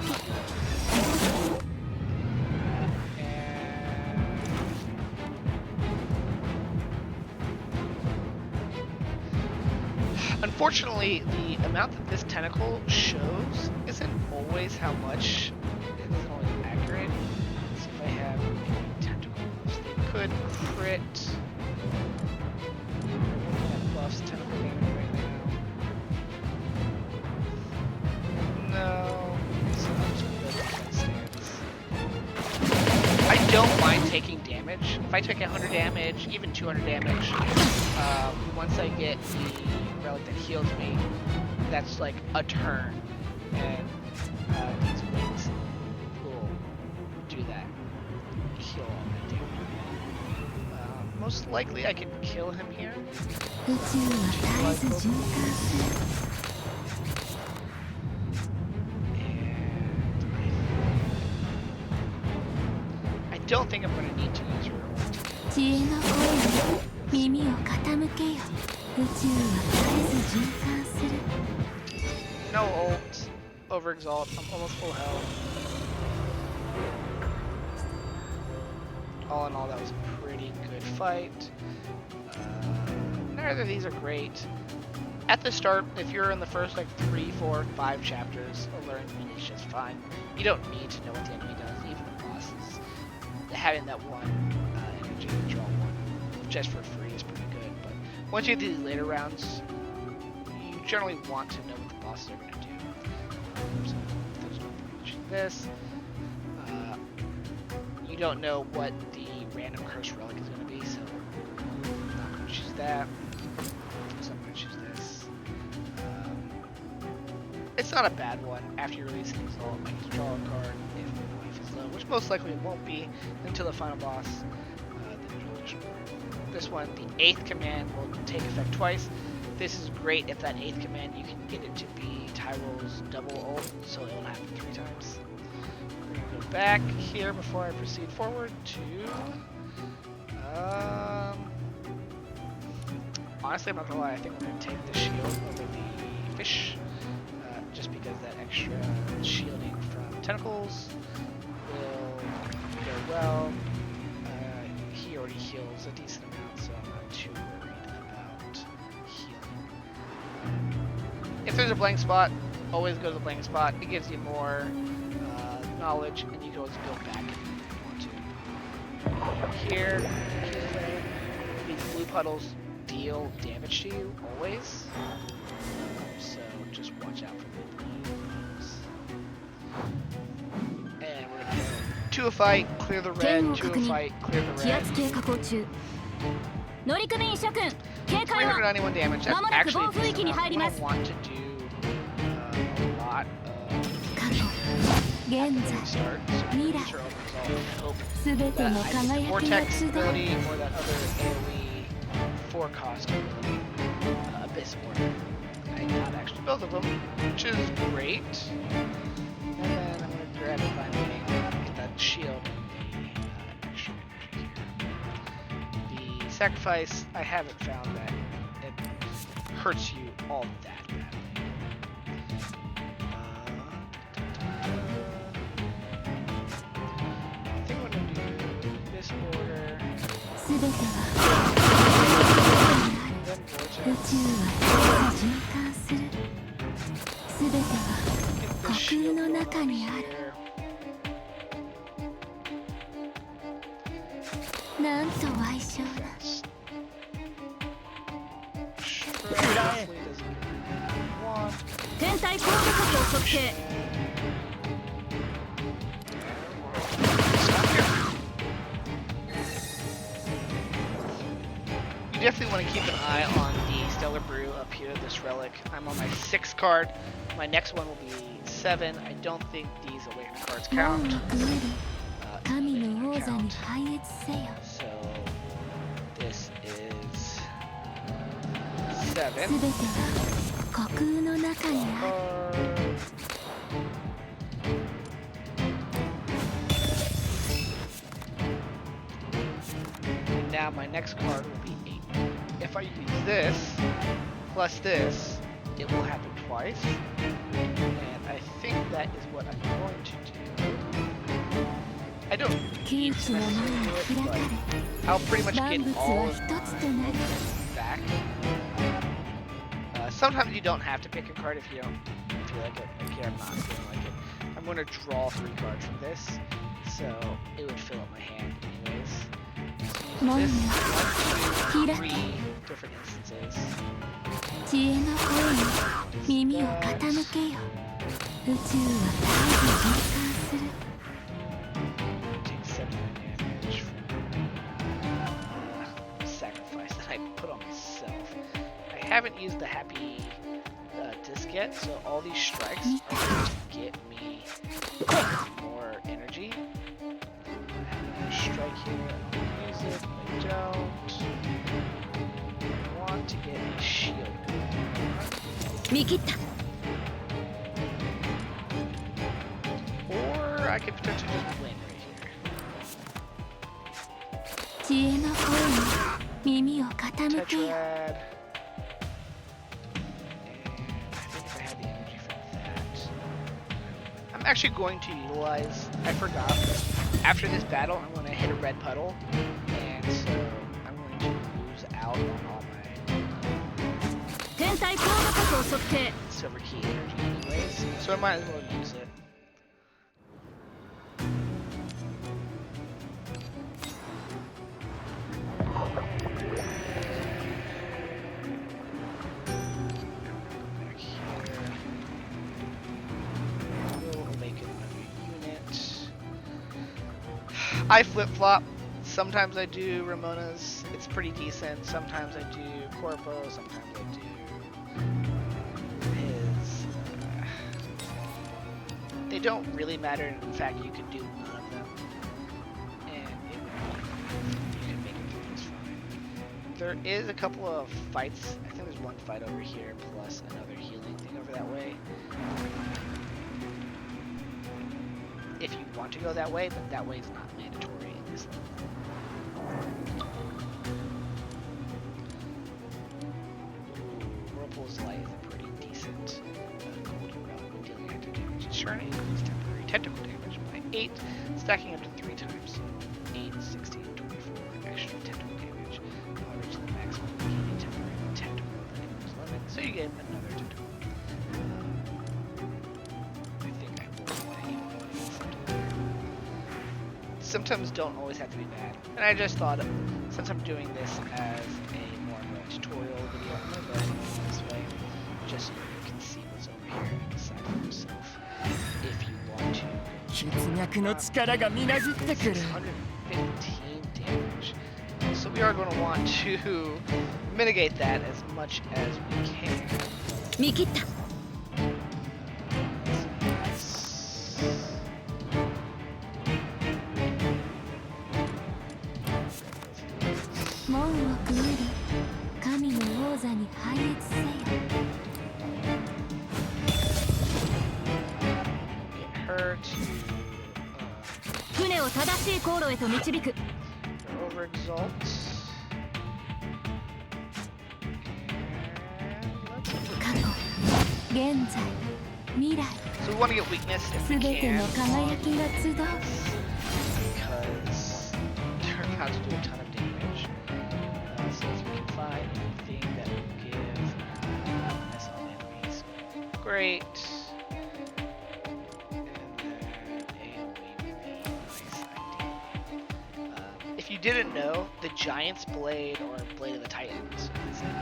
Unfortunately, the amount that this tentacle shows isn't always how much. It isn't always accurate. So if I have any tentacles, they could crit. That buffs tentacle damage right now. No. So I'm just gonna go with that stance. I don't mind taking damage. If I take 100 damage, even 200 damage, once I get the relic that heals me, that's like a turn, and these wings will do that, heal all that damage. Most likely I can kill him here. 宇宙は絶えず循環する。 I don't think I'm going to need to use her ult. 知恵の声に耳を傾けよ。宇宙は絶えず循環する。 No ult, overexalt, I'm almost full health. All in all, that was a pretty good fight. Neither of these are great. At the start, if you're in the first like 3, 4, 5 chapters, a learn is just fine. You don't need to know what the enemy does, even the bosses. Having that one energy to draw one just for free is pretty good. But once you get to these later rounds, you generally want to know what the bosses are going to do. So there's no point in this. You don't know what the random curse relic is going to be, so I'm not going to choose that. So I'm going to choose this. It's not a bad one. After you release an exalt, I get to draw a card if my life is low, which most likely it won't be until the final boss. Then draw additional card. This one, the 8th command, will take effect twice. This is great if that 8th command you can get it to be Tyrell's double ult, so it will happen 3 times. We're going to go back here before I proceed forward to... honestly, I'm not going to lie, I think I'm going to take the shield over the fish, just because that extra shielding from tentacles will go well. He already heals a decent amount, so I'm not too worried about healing. If there's a blank spot, always go to the blank spot. It gives you more knowledge, and you can always go back if you want to. Here, these blue puddles deal damage to you always, so just watch out for the blues. And we're gonna go to a fight, clear the red, to a fight, clear the 気 red. 圧計加工中乗組員諸君警戒は 391 damage. That's 間もなく actually 暴風域に入ります I want to do a lot of 過去現 start. So 未来 these are all hope 全て that の I 輝 use きが Vortex 集う ability or that other AoE 4 cost ability, Abyss Order. I got actually both of them, which is great. And then I'm going to grab it by me, get that shield and the extra energy here. The sacrifice, I haven't found that it hurts you all that badly. I think I'm going to do this order, 全ては then 宇 Vortex. 宙は循環する全ては Get 虚 this 空 shield の going 中 on にある here. なんと矮小な Sure, hopefully it doesn't get what I want. 天体高速度を測定 Stop here. You definitely want to keep an eye on the Stellar Brew up here, this relic. I'm on my 6th card. My next one will be 7. I don't think these awakened cards 門 count. をくぐり They 神 don't の王座に count. 拝謁せよ So this is 全 7. ては虚空の中にある And now my next card will be 8. If I use this plus this, it will happen twice. And I think that is what I'm going to do. I don't 窮 need 地 to の門 necessarily do が it, 開か but れ I'll pretty much 万 get 物 all は of 一つとなる back. Sometimes you don't have to pick a card if you don't feel like it. Like here, I'm not feeling like it. I'm going to draw 3 cards from this, so it would fill up my hand anyways. So Mon use this 1, 2, 開 3 け different instances. 知恵の声に耳を傾けよ宇宙は絶えず循環する Take 7 damage from the sacrifice that I put on myself. I haven't used the happy disc yet, so all these strikes are going to get me more energy. I have a strike here, I'll use it, I don't. I want to get a shield. 見切った Or I could potentially just win right here. 知恵の声に耳を傾けよ Tetrad. And I think if I had the energy for that. I'm actually going to utilize, I forgot, after this battle I'm going to hit a red puddle, and so I'm going to lose out on all my 天体高度角を測定 silver key energy anyways, so I might as well use it. Back here. We'll awaken another unit. I flip-flop. Sometimes I do Ramona's. It's pretty decent. Sometimes I do Corpo. Sometimes I do his. They don't really matter. In fact, you could do none of them, and it would, you can make it through just fine. There is a couple of fights. I think there's one fight over here plus another healing thing over that way. If you want to go that way, but that way is not mandatory in this level. Whirlpool's life is pretty decent. instant golden relic when dealing active damage each turn. It increases temporary tentacle damage by 8, stacking up to 3 times. 8, 16, 24 extra tentacle damage. However, to the maximum temporary tentacle limit. So you get another tentacle. I think I will sometimes don't always have to be bad. And I just thought, since I'm doing this as a more of a tutorial video, I'm going to go ahead and do it this way, just so you can see what's over here and decide for yourself if you want to. 血脈の力がみなぎってくる。 615 damage. So we are going to want to mitigate that as much as we can. 見切った。門をくぐり、神の王座に配列せよ。船を正しい航路へと導く。過去、現在、未来。So we want to get weakness if we すべて can. の輝きが集う。 Because learn how to do a ton of damage. So if we can find anything that will give weakness on enemies. Great. If you didn't know, the Giant's Blade or Blade of the Titans is an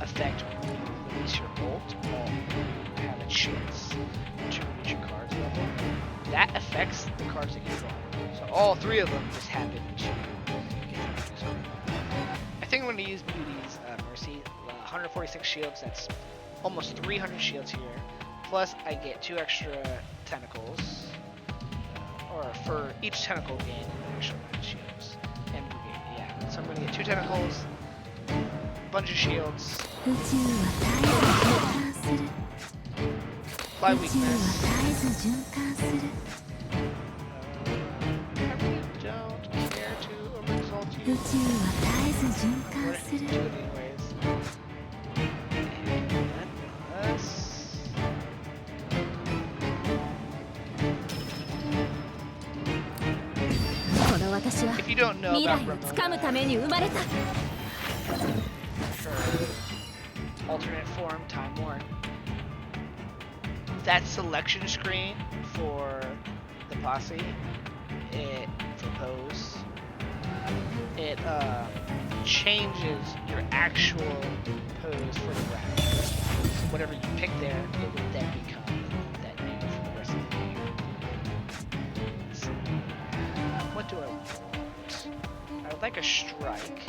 effect when you release your ult while you have a chance to reach your card's level. That affects the cards that you draw. So all 3 of them just happen to get I think I'm going to use Beauty's Mercy. 146 shields, that's almost 300 shields here. Plus I get 2 extra tentacles. Or for each tentacle gain an extra 9 shields. And yeah, so I'm gonna get 2 tentacles, a bunch of shields, apply weakness. I really don't care to overexalt you. We're gonna do it anyways. And us. If you don't know about Ramona, alternate form, Time Worn, that selection screen for the posse, for pose, it changes your actual pose for the round. So whatever you pick there, it would then become that new for the rest of the game. So, what do I want? I would like a strike.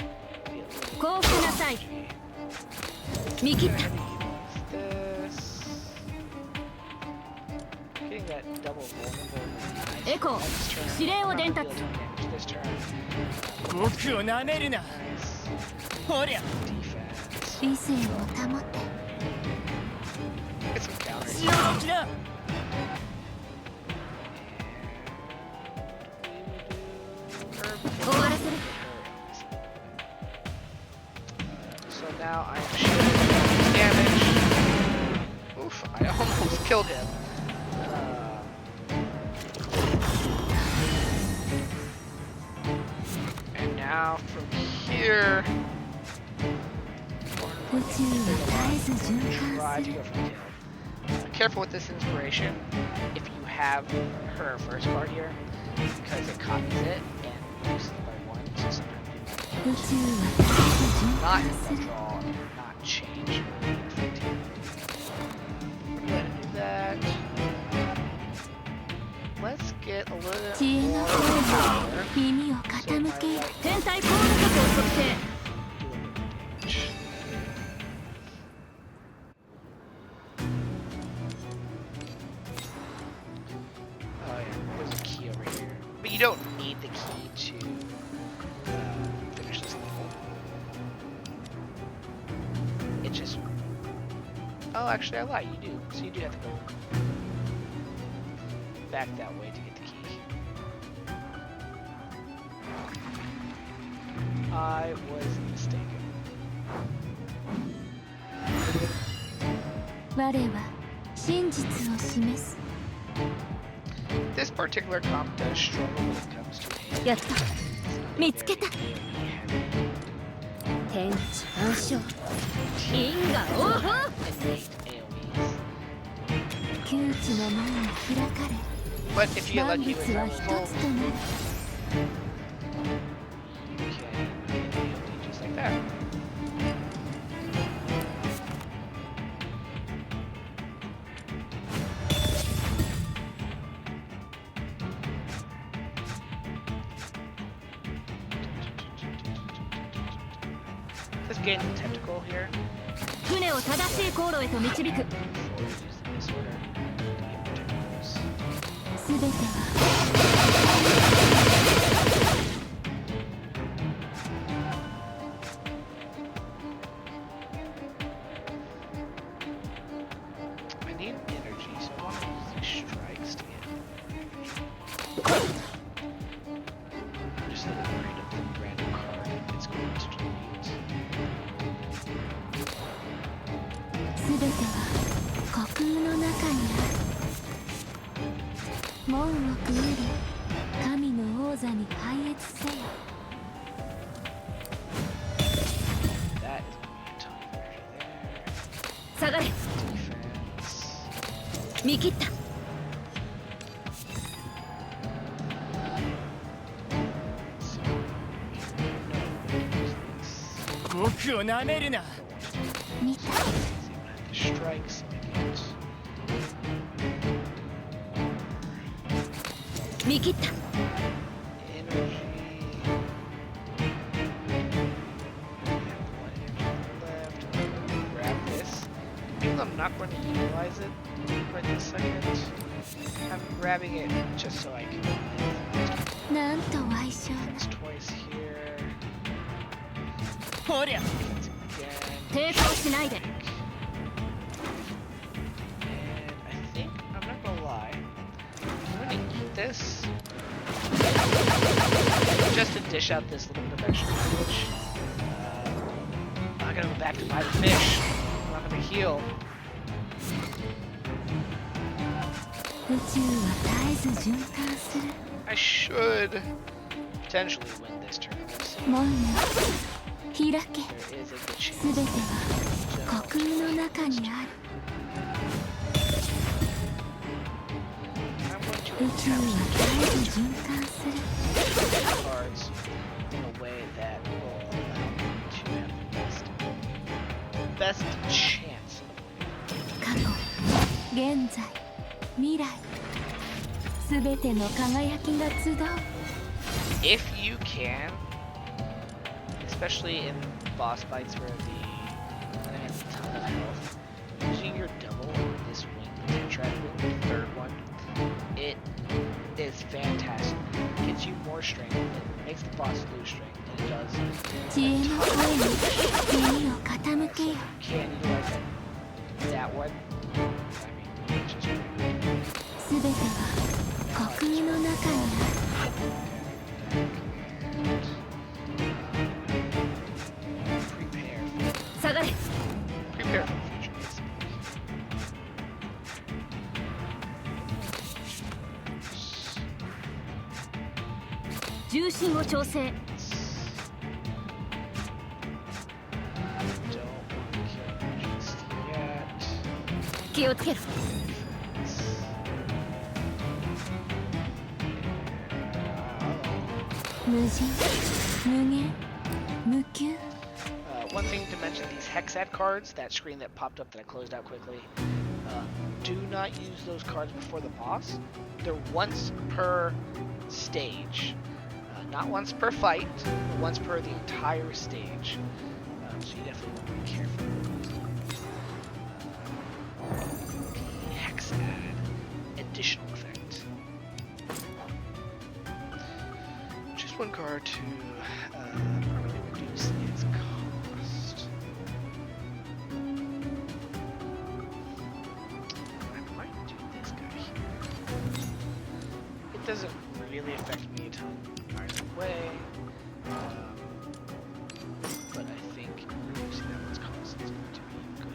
Go for the side. Mikita. This. Getting that double vulnerable. Echo. This turn. 僕をなめるな。ほりゃ。 Defense. 理性を保って。 Get some counters. 強気だ。 終わらせる。 So now I'm shooting damage. Oof, I almost killed him. And now from here, try to go for the kill. Careful with this inspiration if you have her first card here, because it copies it and uses it by 1, so sometimes you might not draw and not change your effect here. We're going to do that. Let's get a little bit more power. 耳を傾け、天体コール角を測定。 You don't need the key to finish this level. It just... Oh, actually, I lied. You do. So you do have to go back that way to get the key. I was mistaken. 我は真実を示す This particular comp does struggle when it comes to AoE. やった見つけた AoE heavy. 天地万象因果応報 Innate AoEs. 窮地の前に開かれ But if you get 万 lucky 物 with は level 一つ full, となる you can get AoE just like that. Let's gain the tentacle here. 船を正しい航路へと導く Before we use this order to get tentacles. すべては I need energy, so I want to use these strikes to get energy. Just like worried of the random card it's going to delete. すべては虚空の中にある門をくぐり神の王座に拝謁せよ That is going to be a ton of energy 下がれ there. Defense. 見切った So, use this. 僕をなめるな。見た See, I'm gonna have the strikes make it. 見切った Energy. Grab this. Even though I'm not going to utilize it right this second, I'm grabbing it just so I can なんと相性 defense twice here. ほりゃ。 Defense again. 抵抗しないで And I think, I'm not gonna lie, I'm gonna eat this just to dish out this little bit of extra damage. I'm not gonna go back to buy the fish. I'm not gonna heal. 宇宙は絶えず循環する I should potentially win this turn. We'll see. 門よ開け There is a good すべて chance. は虚空の中にある I'm going to 宇宙は attempt 絶えず循環する to cards in a way that will allow me to have the best chance of 過去現在未来すべての輝きが集う if you can, especially in boss fights where the enemy has a ton of health, using your double on this wing, the tetrad wing, the third one, it is fantastic. It gets you more strength, it makes the boss lose strength, and it does. 知恵の声に耳を傾け So よ you can't utilize that one. I mean, it's just great. すべては虚空の中にある Prepare. 下がれ Prepare for the future, basically. 重心を調整 Don't want to kill him just yet. 気をつけろ 無人無限無休 One thing to mention, these Hexad cards, that screen that popped up that I closed out quickly, do not use those cards before the boss. They're once per stage. Not once per fight, but once per the entire stage. So you definitely want to be careful. The Hexad additional effect. Just one card to permanently reduce its cost. I might do this guy here. It doesn't really affect me a ton either way, but I think reducing that one's cost is going to be good.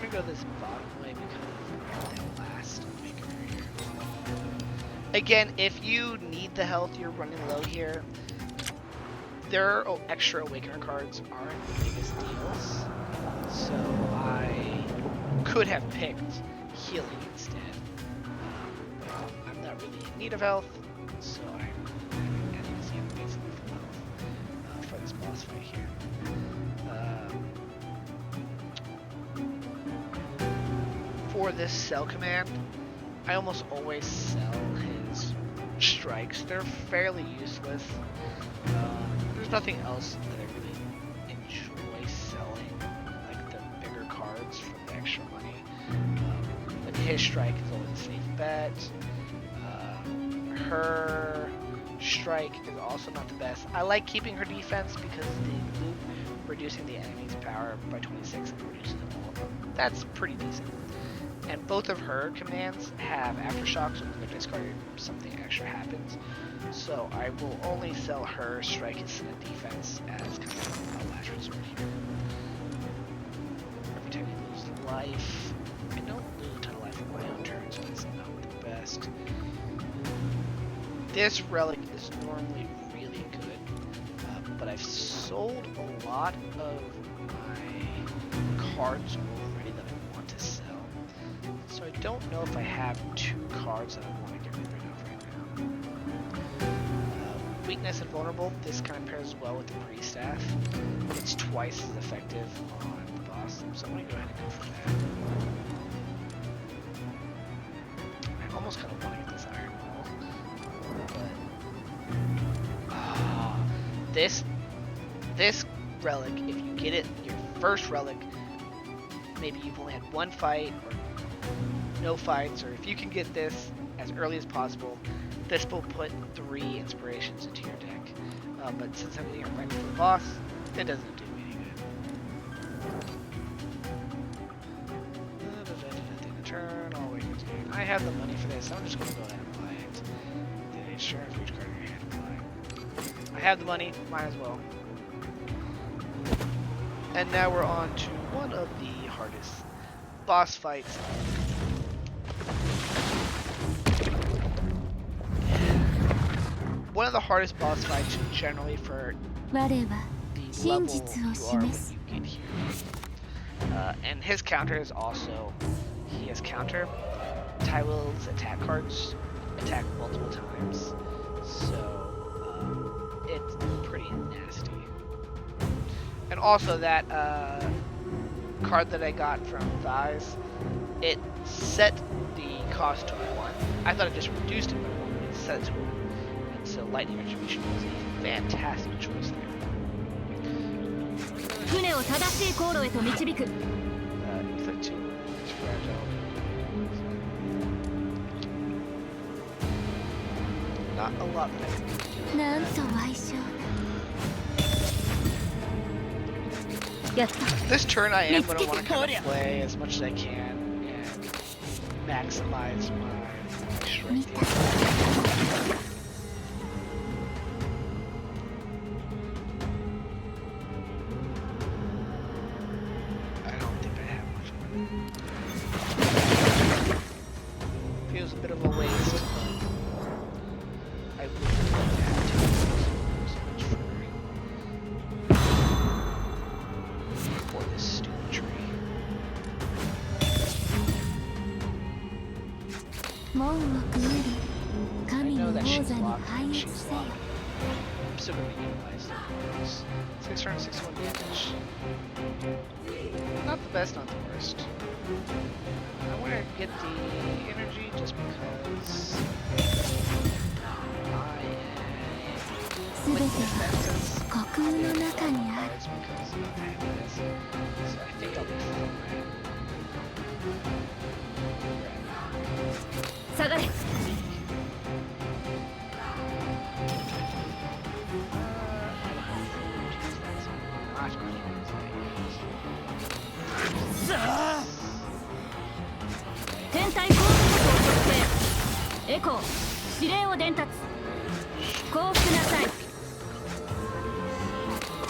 gonna go this bottom way because of that last awakener here. Again, if you need the health, you're running low here. Their extra awakener cards aren't the biggest deals, so I could have picked healing instead. But I'm not really in need of health, so I'm adding the enemies for health for this boss fight here. For this sell command, I almost always sell his strikes. They're fairly useless. There's nothing else that I really enjoy selling, like the bigger cards for the extra money. Like his strike is always a safe bet. Her strike is also not the best. I like keeping her defense because the loop reducing the enemy's power by 26 and reduces them all. That's pretty decent. And both of her commands have aftershocks, so when they're discarded, something extra happens. So I will only sell her strike instead of defense as kind of a last resort here. Every time you lose life, I don't lose a ton of life on my own turn, so it's not the best. This relic is normally really good, but I've sold a lot of my cards already that I want to sell. So I don't know if I have 2 cards that I want to get rid of right now. Weakness and vulnerable. This kind of pairs well with the pre-staff. It's twice as effective on the boss, so I'm going to go ahead and go for that. I almost kind of want to get this iron wall, but this relic, if you get it, your first relic, maybe you've only had 1 fight or no fights, or if you can get this as early as possible, this will put 3 inspirations into your deck. But since I'm getting it right before the boss, it doesn't do me any good. Turn, all the way to the game. I have the money for this, so I'm just going to go ahead and buy it. The insurance for each card in your hand, buy. I have the money, might as well. And now we're on to one of the hardest boss fights. One of the hardest boss fights generally for the level you are when you get here. And his counter is also, he has counter. Tywill's attack cards attack multiple times, so it's pretty nasty. And also that card that I got from Thighs, it set the cost to 1. I thought it just reduced it by 1, but it set it to 1. And so Lightning Retribution was a fantastic choice there. 船を正しい航路へと導く Inflict 2 wounds, fragile. Not a lot that I can do. なんと相性だやった This turn I am going to want to kind of play as much as I can and maximize my strength. I don't think I have much money. Feels a bit of a waste, but I would have to use so much for this stupid tree. 門をくぐり I 神 know の that 王 she's 座に locked. 拝謁 She's せよ locked. I'm still going to utilize those. 661 damage. Not the best, not the worst. I want to get the energy just because I am 全て with は defenses. 虚空の中にある It's because of happiness. So I think I'll be fine. 下がれ 天体高速を測定エコー指令を伝達降伏なさい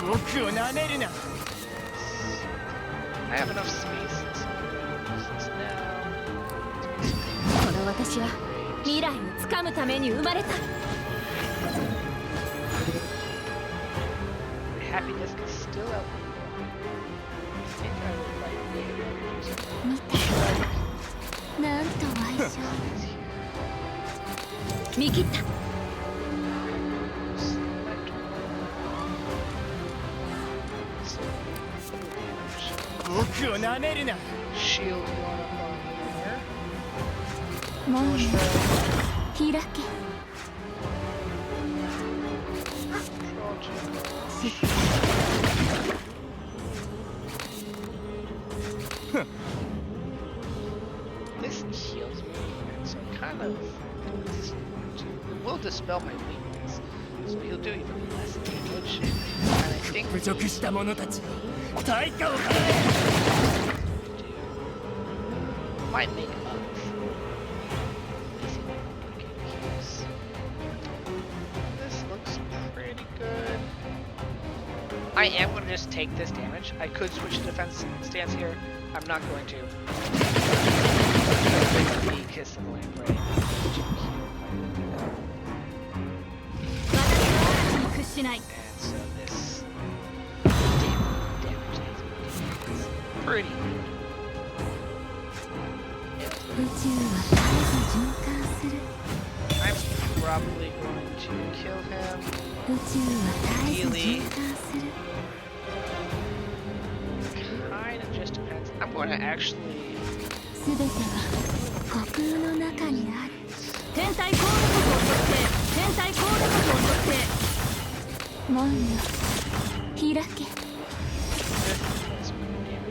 僕を舐めるな I have enough space. 私は未来をつかむために生まれた。 Happiness is still out there. I think I would like the 見て、なんと相性。見切った。 僕を舐めるな。 shield one up on here. 門を開け。 This heals me, so kind of it will dispel my weakness, so he'll do even less damage. And I think 侮辱した者たち対価を払 might make up for missing heals. This looks pretty good. I am going to just take this damage. I could switch to defense stance here. I'm not going to. Kiss the lamp, right? 私は屈しない。 And so this damage is pretty good. 宇宙は絶えず循環する。 I'm probably going to kill him. 宇宙は絶えず循環する。 Kind of just depends. I'm going to actually. すべては虚空の中にある。天体コードこそ測定。天体コードこそ測定。門よ、開け。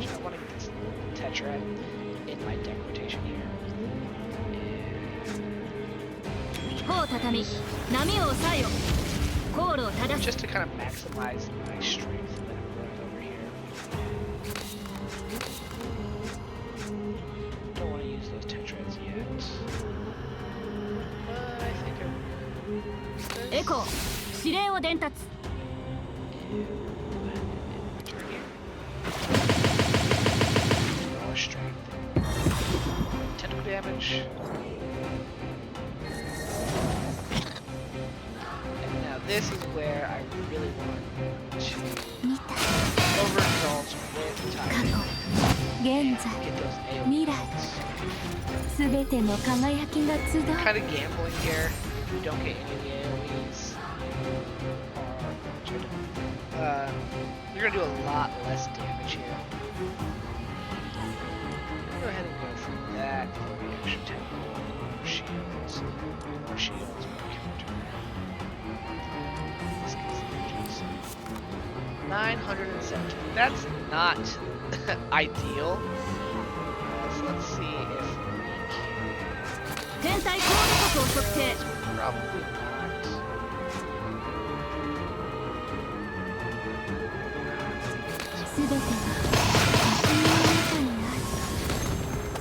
I want to get this tetrad in my deck rotation here. 帆を畳み、波を抑えよ。航路を正す。 Just to kind of maximize my strength that I'm running over here. Don't want to use those tetrads yet. But I think I. エコー、指令を伝達。 Turn here. More strength. Tentacle damage. And now this is where I really want to 見た。 overindulge with 過 time. 去、現在、 Get those AoE 未来。 points. すべての輝きが集う。 Kind of gambling here. You don't get any of the AoEs. You're gonna do a lot less damage here. Go ahead and go for that for the extra 10 more shields. More shields, more counter. This gets energies. 970. That's not ideal. So let's see if we 天体コードこそ測定。 can. Probably not. すべては虚空の中にある。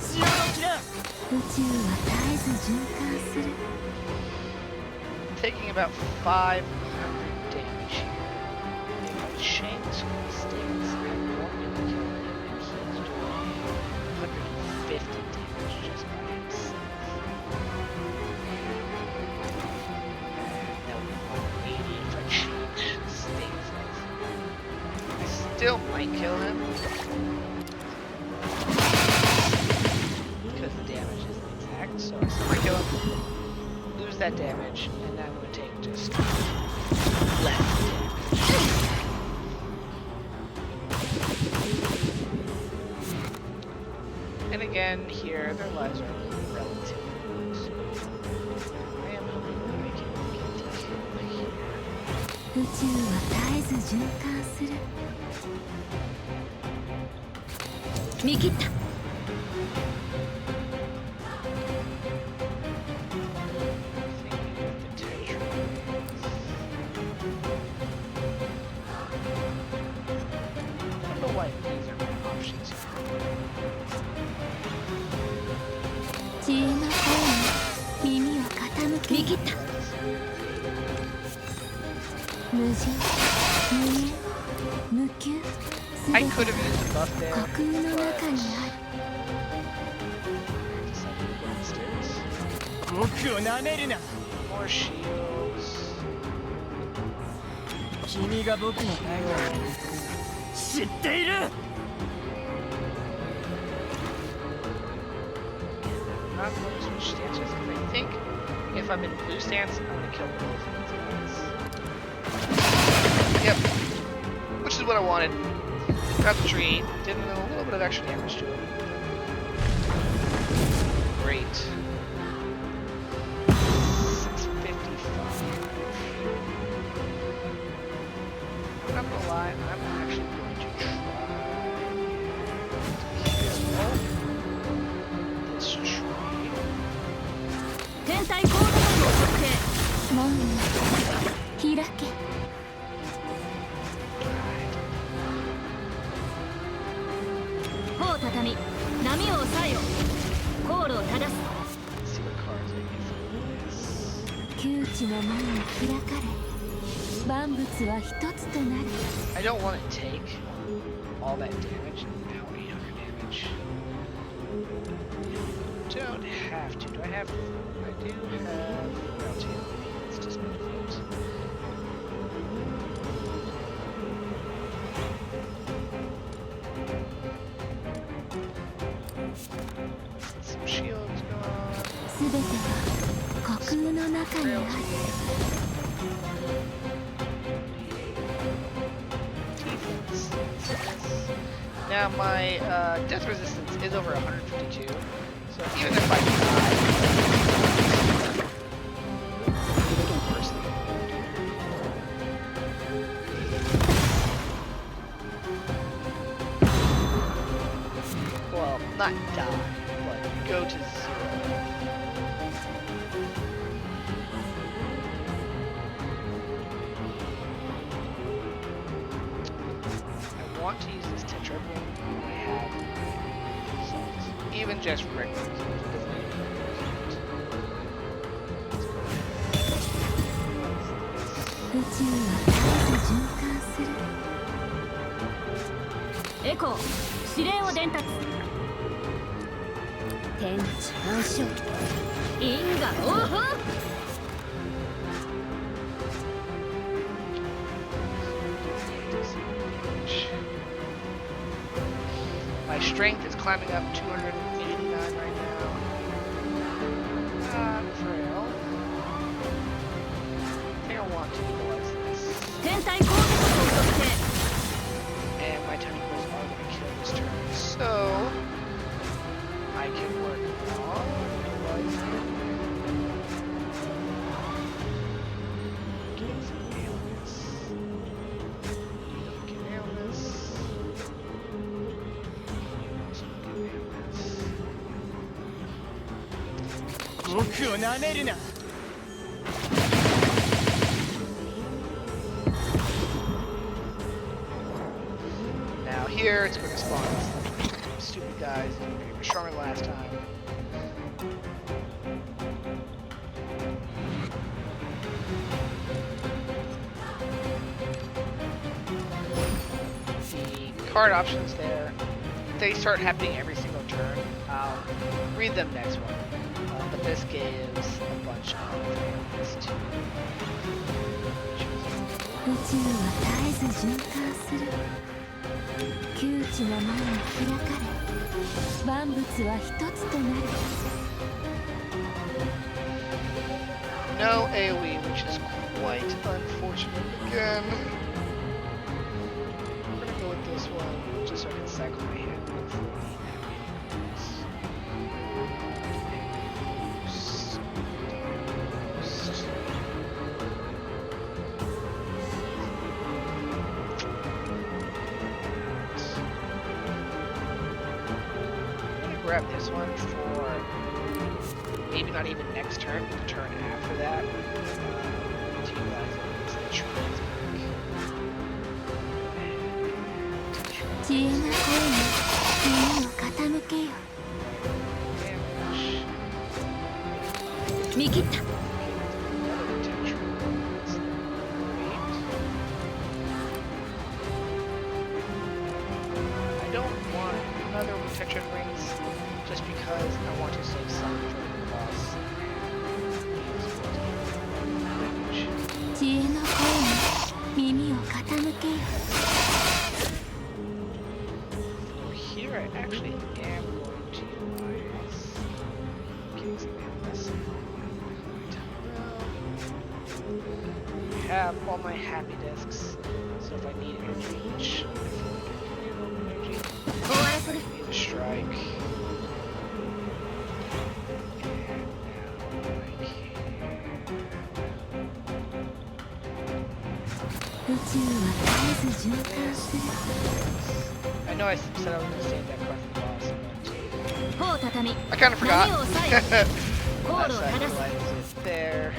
潮時だ。宇宙は絶えず循環する。 Taking about 500 damage here. If I change the stance, I won't be able to kill him, and he's doing 150 damage just by himself. That would be 180 if I change the stance. I still might kill him. Because the damage isn't exact, so I still might kill him. Lose that damage, and that would take just less damage. And again, here, their lives are relatively low, so I am hoping that I can get to kill here. 宇宙は絶えず循環する。見切った。 知恵の声に耳を傾け。見切った。無人、無縁、無休。すべ I て could have used a buff there, 虚空の中にある。 decided to go upstairs. 僕を舐めるな。 More shields. 君が僕の頼りを知っている。 Not going to switch stances because I think if I'm in blue stance, I'm going to kill both of these guys. Yep. Which is what I wanted. Got the tree. Did a little bit of extra damage to him. Great. 655. I'm not gonna lie, I'm actually going to try this tree. 天体コードの測定門を開け 帆を畳み波を抑えよ航路を正す Let's see what cards I get for this. 窮地の門を開かれ万物は一つとなる I don't want to take all that damage. Now 800 damage. Don't have to. Do I have? I do have. Roundtable. Let's just move it. Some shields gone. すべては虚空の中にある Now my death resistance is over 152, so even if I die, personally, well, not die, but go to 0. I want to use this tetra ring. I have results. Even just regular results. 宇宙は絶えず循環するエコー指令を伝達天地万象因果応報 My strength is climbing up 289 right now. Frail. I think I want to utilize this. 天体コードの測定 And my tentacles are going to kill this turn. So, I can work on utilizing. Getting some ailments. Get ailments. Also get ailments. 僕を舐めるな。 Now here it's going to spawn stupid guys. They were stronger last time. The card options there, they start happening every single turn. I'll read them next one. But this gives a bunch of things to 宇宙は絶えず循環する窮地の門を開かれ万物は一つとなる No AoE, which is quite unfortunate again. We're gonna go with this one, just so I can cycle my hand before the grab this one for maybe not even next turn, but the turn after that. To utilize it as the transmog. 知恵な声に耳を傾けよ Damage. 見切った Another potential. That's great. I don't want another protection rings just because I want to save some for the boss. actually am going to utilize King's Commandments. I have all my happy discs, so if I need energy, which energy, I need a strike. I know I said I was going to save that card for the boss, but I kind of forgot. Last sacrifice it there.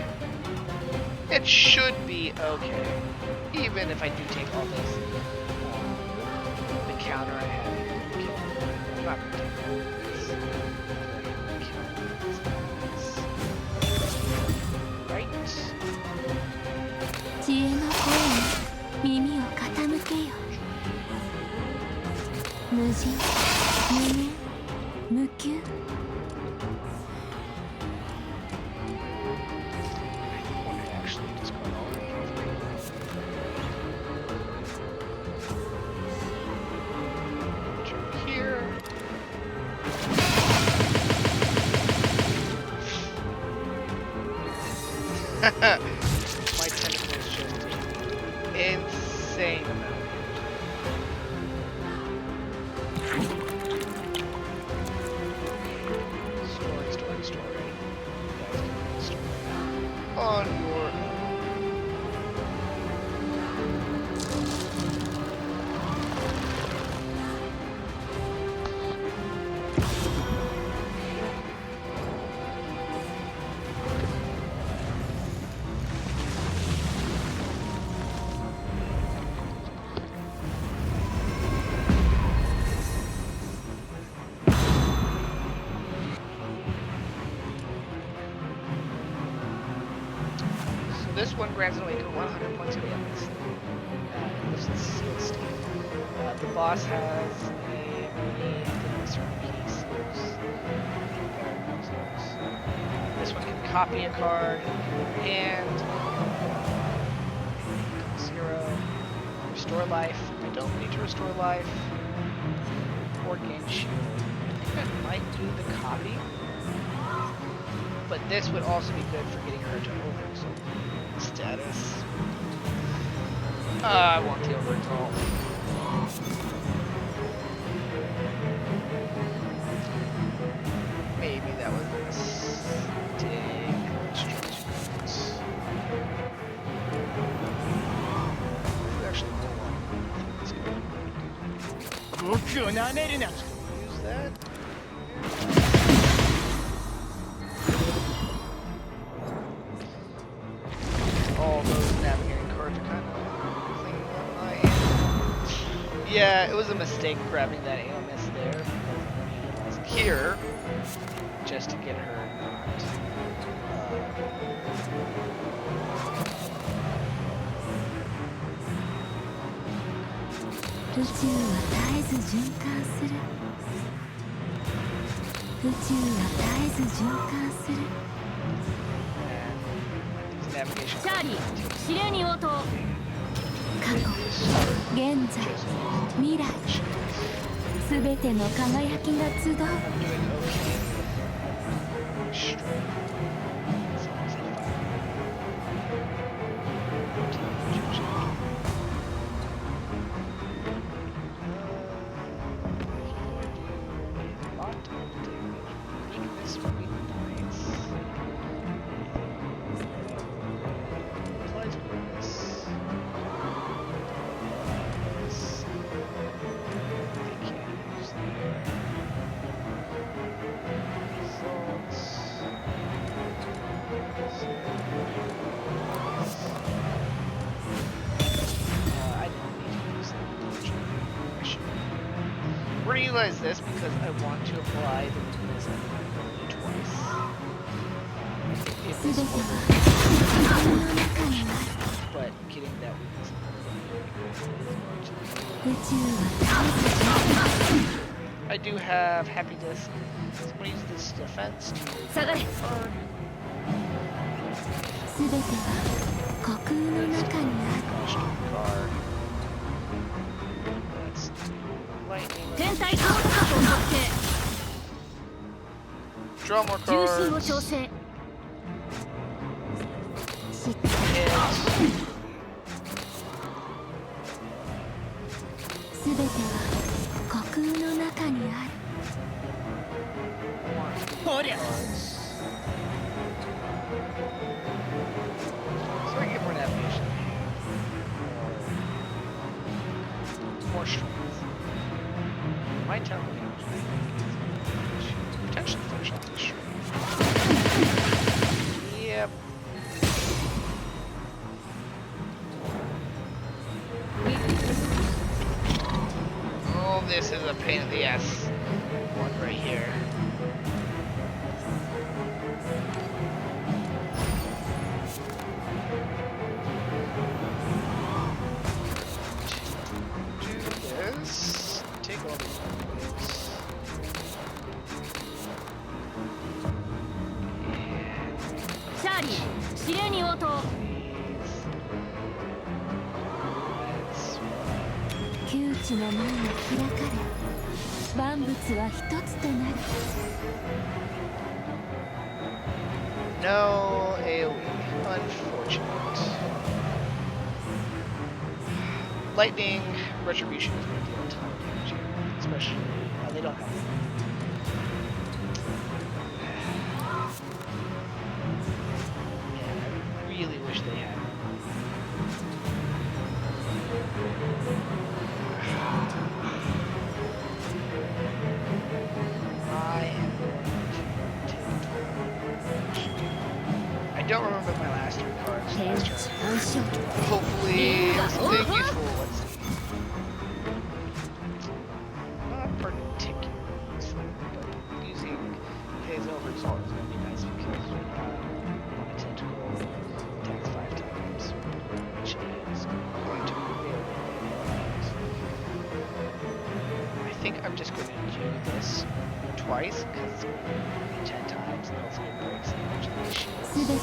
It should be okay, even if I do take all this. The counter I have here. I'm not going to take all this. Right. 知恵の声に耳を傾けよ。無人、無念、無求。My tentacles just insane amount. Story. You guys can read the story on your own. This one grants an awakening 100 points of damage. It lifts the seal state. The boss has a certain piece. This one can copy a card and 0. Restore life. I don't need to restore life. Or gain shield. I think I might do the copy. But this would also be good for getting her to overexalt status. I want the overexalt. Maybe that was a mistake. Actually, hold on. Use that. All those navigating cards are kind of clean on my end. Yeah, it was a mistake grabbing that AOMS there. Here, just to get her knocked. Navigation. チャーリー、指令に応答。過去、現在、未来、すべての輝きが集う。We're going to utilize this because I want to apply the weakness twice. But getting that weakness. I do have Happy Disc. So I'm going to use this defense to card. Card. let's do lightning. 天体コードカポン特 Draw more 定重心を cards. 調整 Hit. すべては虚空の中にある ほりゃ So I get more navigation. More strength. My tempo damage, I think, potentially finish off this strength. Yep. Oh, this is a pain in the ass one right here. Do this. Take all these items. シャーリー指令に応答 Let's 窮地の門が開かれ万物は一つとなる No AoE. Unfortunate. Lightning Retribution is going to deal a ton of damage here. Especially, they don't have it. Man, I really wish they had it. I am going to take damage. I don't remember my last three cards. 天 Last 地 turn. 万象 Hopefully, something useful. Let's see. Not particularly useful, but using his overexalt is going to be nice because my tentacle attacks 5 times, which is going to be very important. I think I'm just going to do this twice because it's going to be 10 times and hopefully it breaks a bunch of these shields. すべては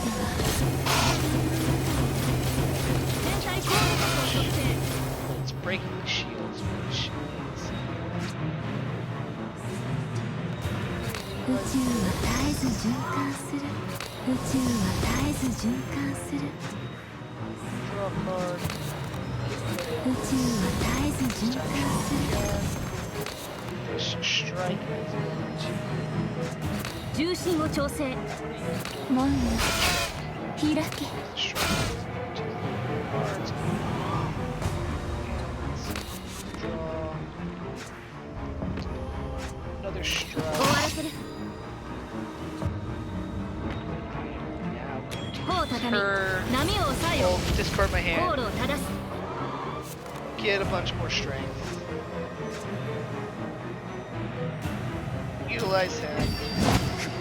天体コードカポン特定 It's breaking the shields, which is 宇宙は絶えず循環する宇宙は絶えず循環する draw a card. 宇宙は絶えず循環する This strike is going to 重心を調整門よ開け strike to cards. And draw another 終わ strike. らせる Now going to 帆を畳み turn. 波を抑えよ Oh, discard my 航 hand. 路を正す Get a bunch more strength. Utilize him.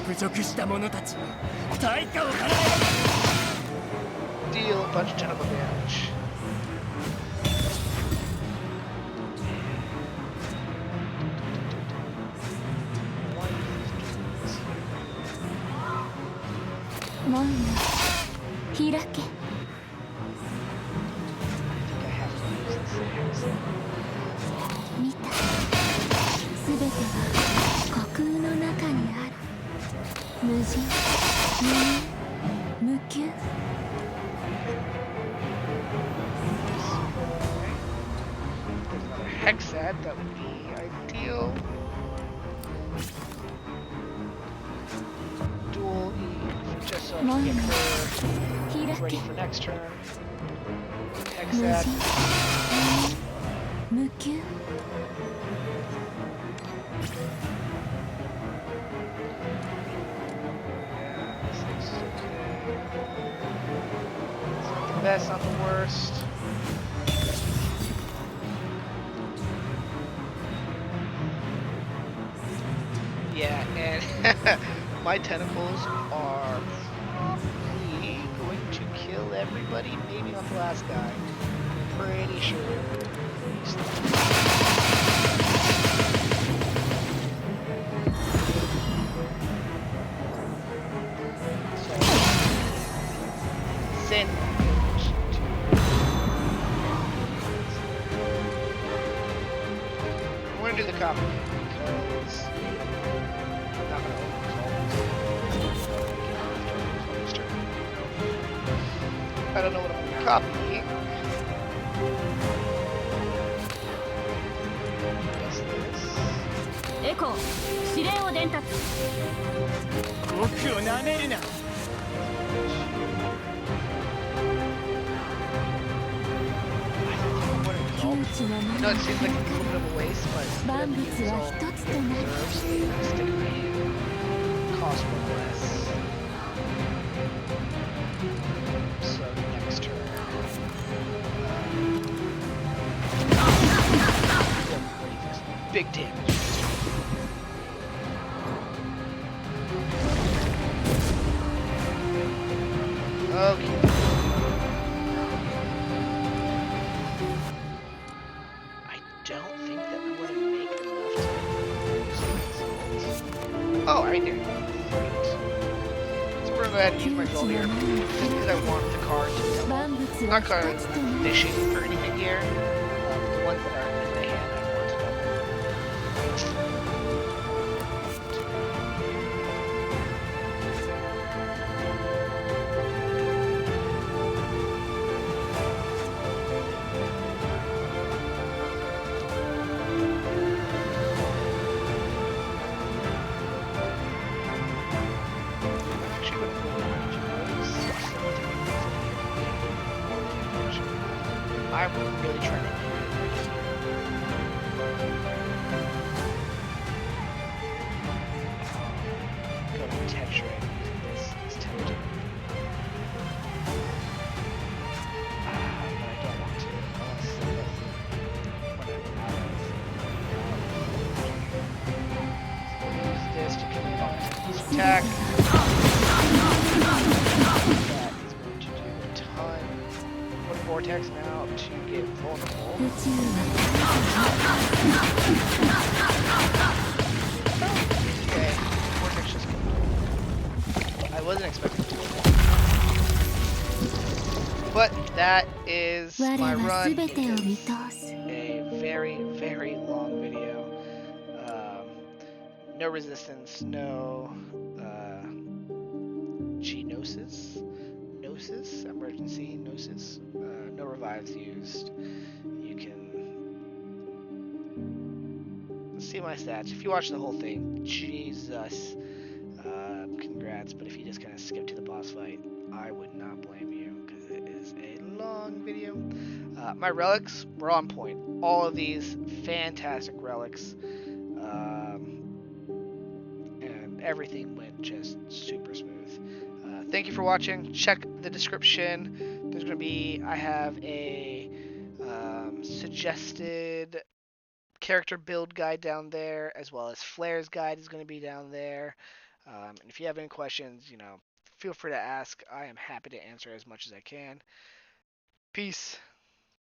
侮辱した者たちに対価を払 Deal a bunch of tentacle damage. Why is this doing this? 門よ開け I think I have to use this. 見たすべては虚空の中にある無人無有無窮 Hexad, that would be ideal. Dual E, just so I can get her 開 ready け for next turn. 無 Hexad. 人無窮 Yeah, this looks okay. It's not the best, not the worst. Yeah, and my tentacles are probably going to kill everybody, maybe not the last guy. Pretty sure. So, send damage to do the copy because I'm not gonna I don't know what I'm gonna copy. What's this? エコー指令を伝達僕をなめるな 窮地の I know it seems like a little bit of a waste, but 万物は一つとなる reserves they stick in my hand. Cost one less. So next turn. Big damage. Okay. I don't think that I'm going to make enough to. Oh, right there. Great. So we're going to go ahead and use my gold here. Just because I want the card to be 万物 I'm は not going 一つ to となる fishing for anything here. The ones that are in the hand, I want to double. Actually, I'm going to go each of those. I'm really trying to go to texture and this is tempting. But I don't want to unless when I'm out of use this to commit on this attack. That is going to do a ton. One vortex now to get vulnerable. 宇宙は Okay, vortex just killed. I wasn't expecting to. But that is 我 my は run. 全 It てを見 is 通す a very, very long video. No resistance, no genosis, gnosis, emergency, gnosis, no revives used. You can see my stats. If you watch the whole thing, Jesus, congrats. But if you just kind of skip to the boss fight, I would not blame you because it is a long video. My relics were on point. All of these fantastic relics. And everything went just super smooth. Thank you for watching. Check the description. There's going to be, I have a suggested character build guide down there, as well as Flair's guide is going to be down there. And if you have any questions, feel free to ask. I am happy to answer as much as I can. Peace.